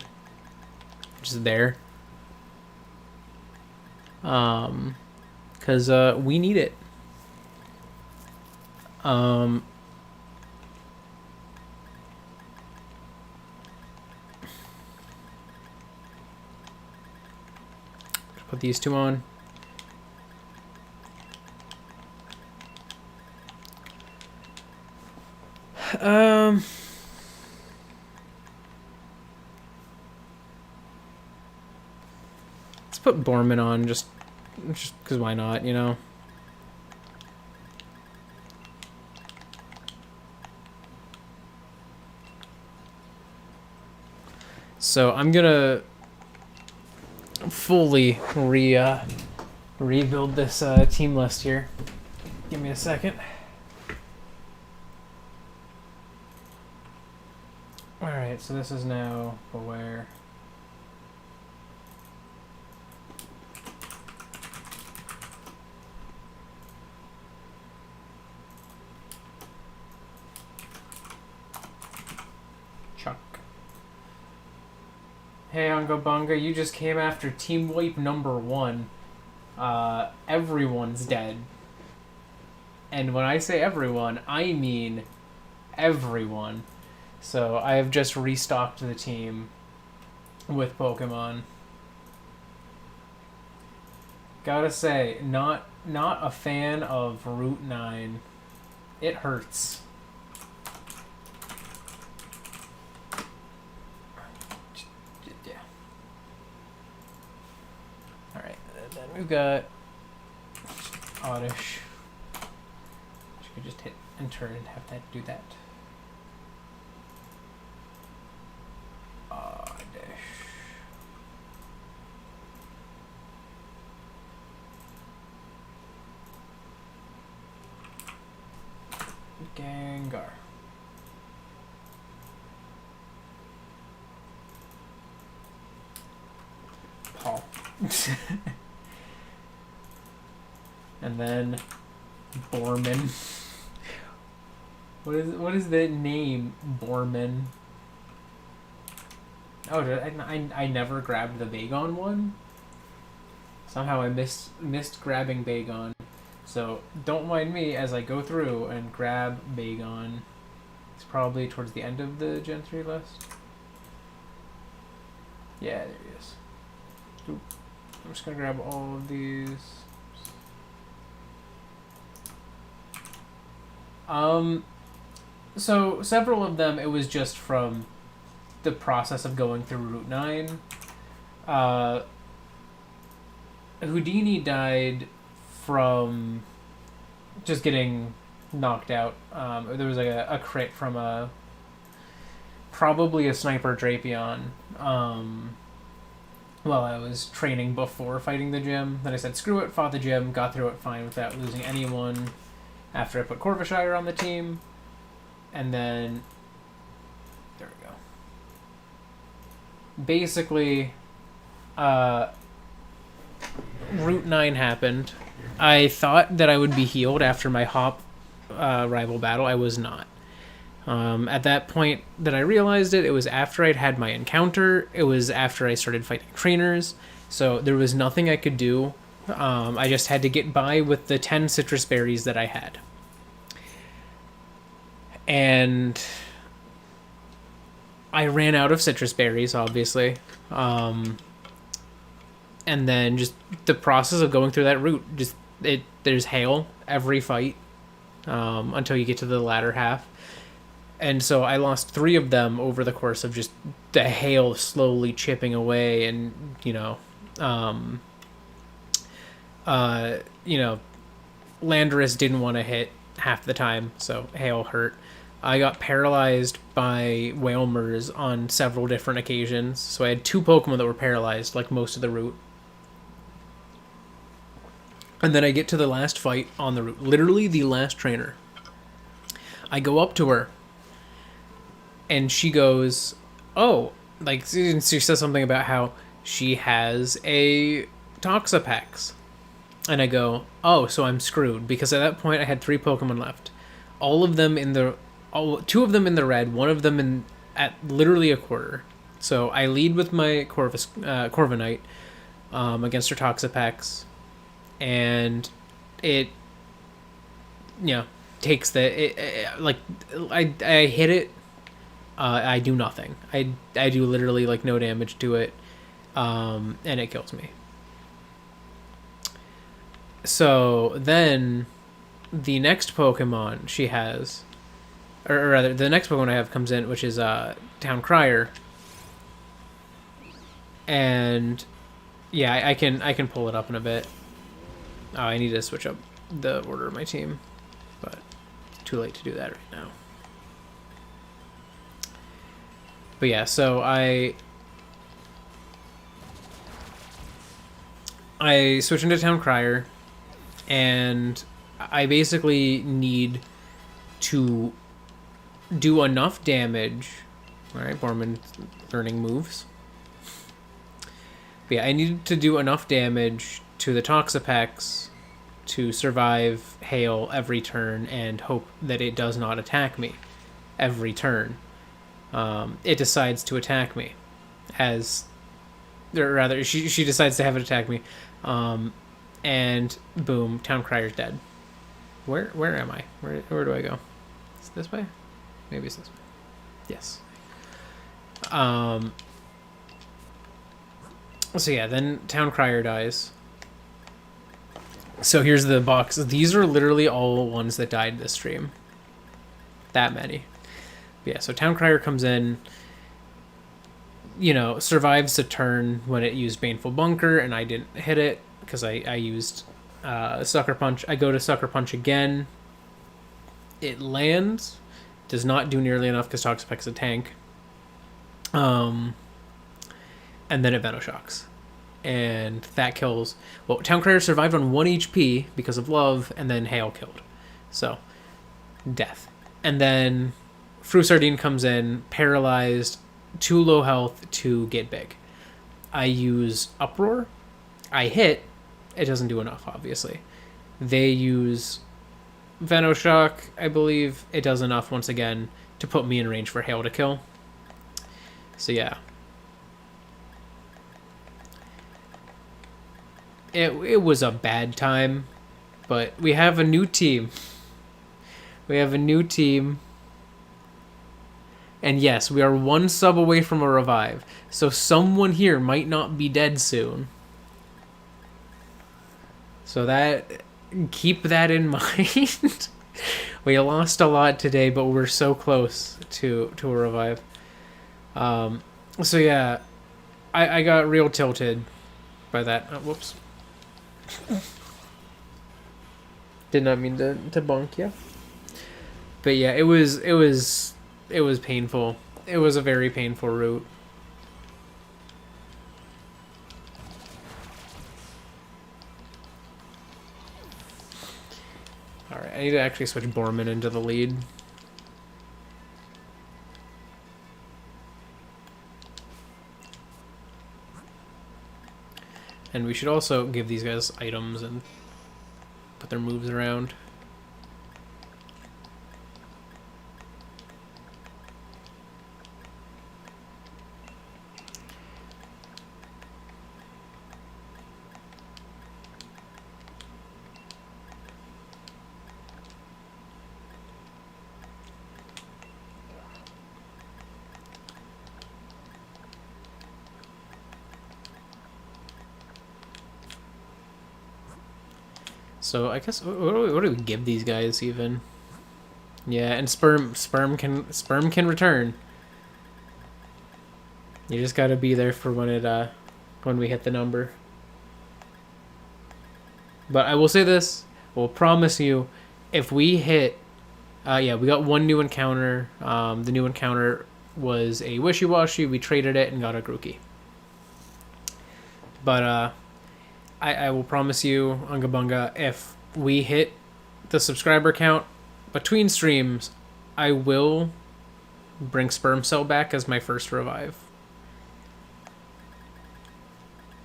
just there. Cause we need it. Put these two on. Let's put Borman on just because why not, you know? So I'm gonna fully rebuild this team list here. Give me a second. Alright, so this is now Beware. Chuck. Hey, Unga Bunga, you just came after Team Wipe number 1. Everyone's dead. And when I say everyone, I mean everyone. So I have just restocked the team with Pokemon. Gotta say, not a fan of Route 9. It hurts. Yeah. Alright, then we've got Oddish. Which could just hit enter and have that do that. Gengar. Paul. And then Borman. What is the name? Borman. Oh, I never grabbed the Bagon one? Somehow I missed grabbing Bagon. So don't mind me as I go through and grab Bagon. It's probably towards the end of the Gen 3 list. Yeah, there he is. Oop. I'm just gonna grab all of these. So several of them, it was just from the process of going through Route 9. Houdini died from just getting knocked out. There was like a crit from probably a Sniper Drapion while I was training before fighting the gym. Then I said screw it, fought the gym, got through it fine without losing anyone after I put Corvishire on the team. And then there we go. Route 9 happened, I thought that I would be healed after my hop rival battle. I was not. At that point that I realized it was after I'd had my encounter. It was after I started fighting trainers. So there was nothing I could do. I just had to get by with the 10 citrus berries that I had. And I ran out of citrus berries, obviously. And then just the process of going through that route, there's hail every fight until you get to the latter half. And so I lost 3 of them over the course of just the hail slowly chipping away, and Landorus didn't want to hit half the time, so hail hurt. I got paralyzed by Whalmers on several different occasions, so I had 2 Pokemon that were paralyzed, like most of the route. And then I get to the last fight on the route, literally the last trainer. I go up to her, and she goes, oh, like, she says something about how she has a Toxapex. And I go, oh, so I'm screwed, because at that point I had 3 Pokemon left. 2 of them in the red, 1 of them at literally a quarter. So I lead with my Corviknight against her Toxapex, and it, takes I hit it. I do nothing. I do literally like no damage to it, and it kills me. So then the next Pokemon she has, or rather the next Pokemon I have comes in, which is Town Crier. And yeah, I can pull it up in a bit. Oh, I need to switch up the order of my team, but it's too late to do that right now. But yeah, so I switch into Town Crier, and I basically need to do enough damage. Alright, Borman learning moves. But yeah, I need to do enough damage to the Toxapex to survive hail every turn and hope that it does not attack me every turn. It decides to attack me, or rather, she decides to have it attack me, and boom, Town Crier's dead. Where am I? Where do I go? Is it this way? Maybe it's this way. Yes. So yeah, then Town Crier dies. So here's the box. These are literally all ones that died this stream. That many. Yeah, so Town Crier comes in, survives a turn when it used Baneful Bunker, and I didn't hit it because I used Sucker Punch. I go to Sucker Punch again. It lands. Does not do nearly enough because Toxapex's a tank. And then it Venoshocks. And that kills... Well, Town Crier survived on 1 HP because of love, and then Hail killed. So, death. And then Sardine comes in, paralyzed, 2 low health to get big. I use Uproar. I hit. It doesn't do enough, obviously. They use Venoshock, I believe. It does enough, once again, to put me in range for Hail to kill. So, yeah. It was a bad time, but we have a new team. And yes, we are 1 sub away from a revive. So someone here might not be dead soon. So keep that in mind. We lost a lot today, but we're so close to a revive. So yeah, I got real tilted by that. Oh, whoops. Did not mean to bonk you. But yeah, it was painful. It was a very painful route. Alright, I need to actually switch Borman into the lead. And we should also give these guys items and put their moves around. So I guess what do we give these guys even? Yeah, and sperm can return. You just gotta be there for when we hit the number. But I will say this: we'll promise you, if we hit, yeah, we got one new encounter. The new encounter was a wishy-washy. We traded it and got a Grookey. But I will promise you, Unga Bunga, if we hit the subscriber count between streams, I will bring Sperm Cell back as my first revive.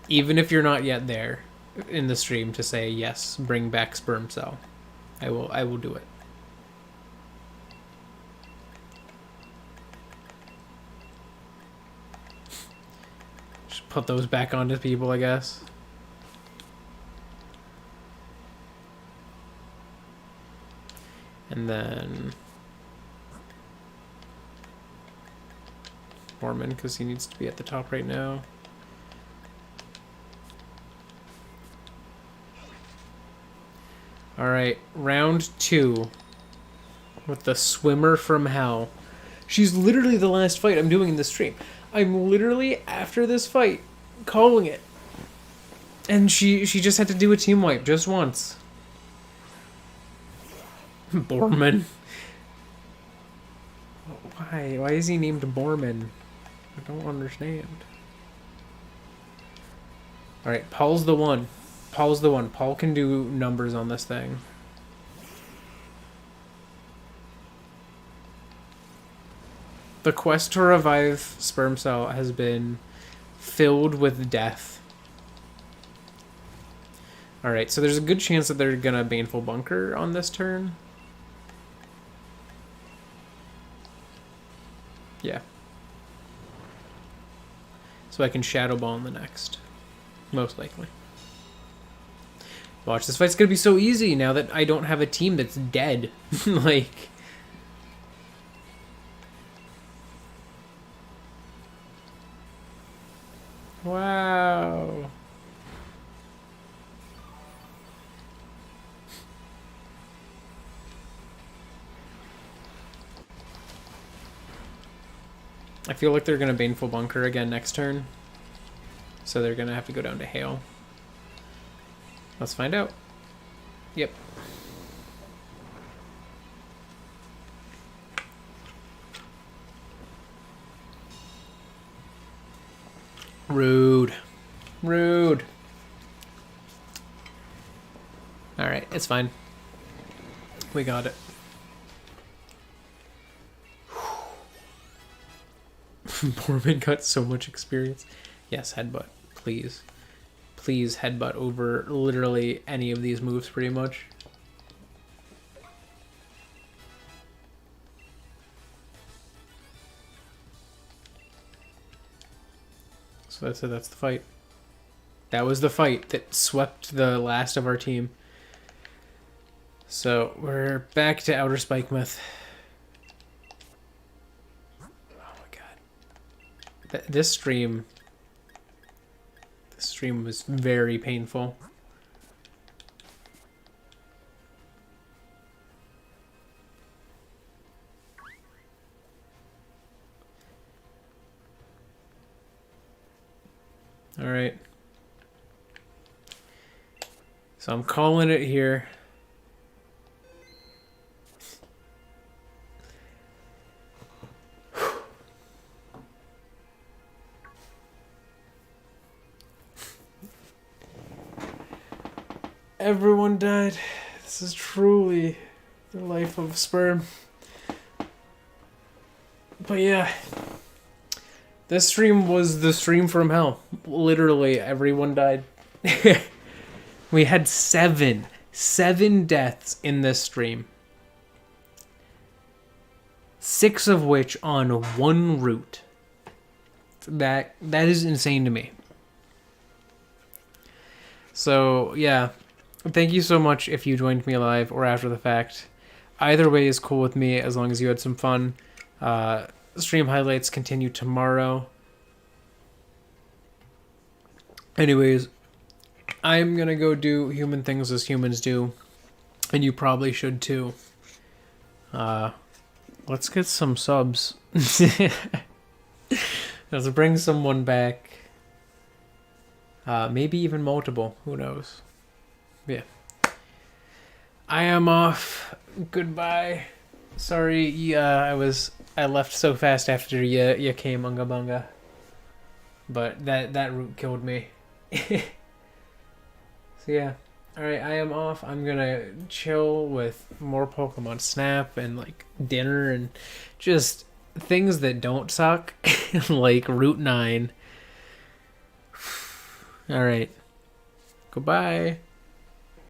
Even if you're not yet there in the stream to say, yes, bring back Sperm Cell. I will do it. Just put those back onto people, I guess. And then Mormon, because he needs to be at the top right now. Alright, round 2 with the swimmer from hell. She's literally the last fight I'm doing in this stream. I'm literally, after this fight, calling it. And she just had to do a team wipe just once. Borman. Why? Why is he named Borman? I don't understand. Alright, Paul's the one. Paul's the one. Paul can do numbers on this thing. The quest to revive Sperm Cell has been filled with death. Alright, so there's a good chance that they're gonna Baneful Bunker on this turn. Yeah. So I can Shadow Ball in the next. Most likely. Watch, this fight's gonna be so easy now that I don't have a team that's dead. Like... Wow. I feel like they're gonna Baneful Bunker again next turn. So they're gonna have to go down to Hail. Let's find out. Yep. Rude. Rude. Alright, it's fine. We got it. Mormon got so much experience. Yes, headbutt. Please. Please headbutt over literally any of these moves pretty much. So that's it, that's the fight. That was the fight that swept the last of our team. So we're back to Outer Spikemouth. Oh my god. This stream was very painful. All right. So I'm calling it here. Everyone died. This is truly the life of Sperm. But yeah. This stream was the stream from hell. Literally, everyone died. We had seven deaths in this stream. 6 of which on one route. That is insane to me. So, yeah. Thank you so much if you joined me live or after the fact. Either way is cool with me as long as you had some fun. Stream highlights continue tomorrow. Anyways, I'm gonna go do human things as humans do. And you probably should too. Let's get some subs. Let's bring someone back. Maybe even multiple. Who knows? Yeah. I am off. Goodbye. Sorry, I left so fast after you came, Unga Bunga. But that route killed me. So yeah. Alright, I am off. I'm gonna chill with more Pokemon Snap and like dinner and just things that don't suck. Like Route 9. Alright. Goodbye.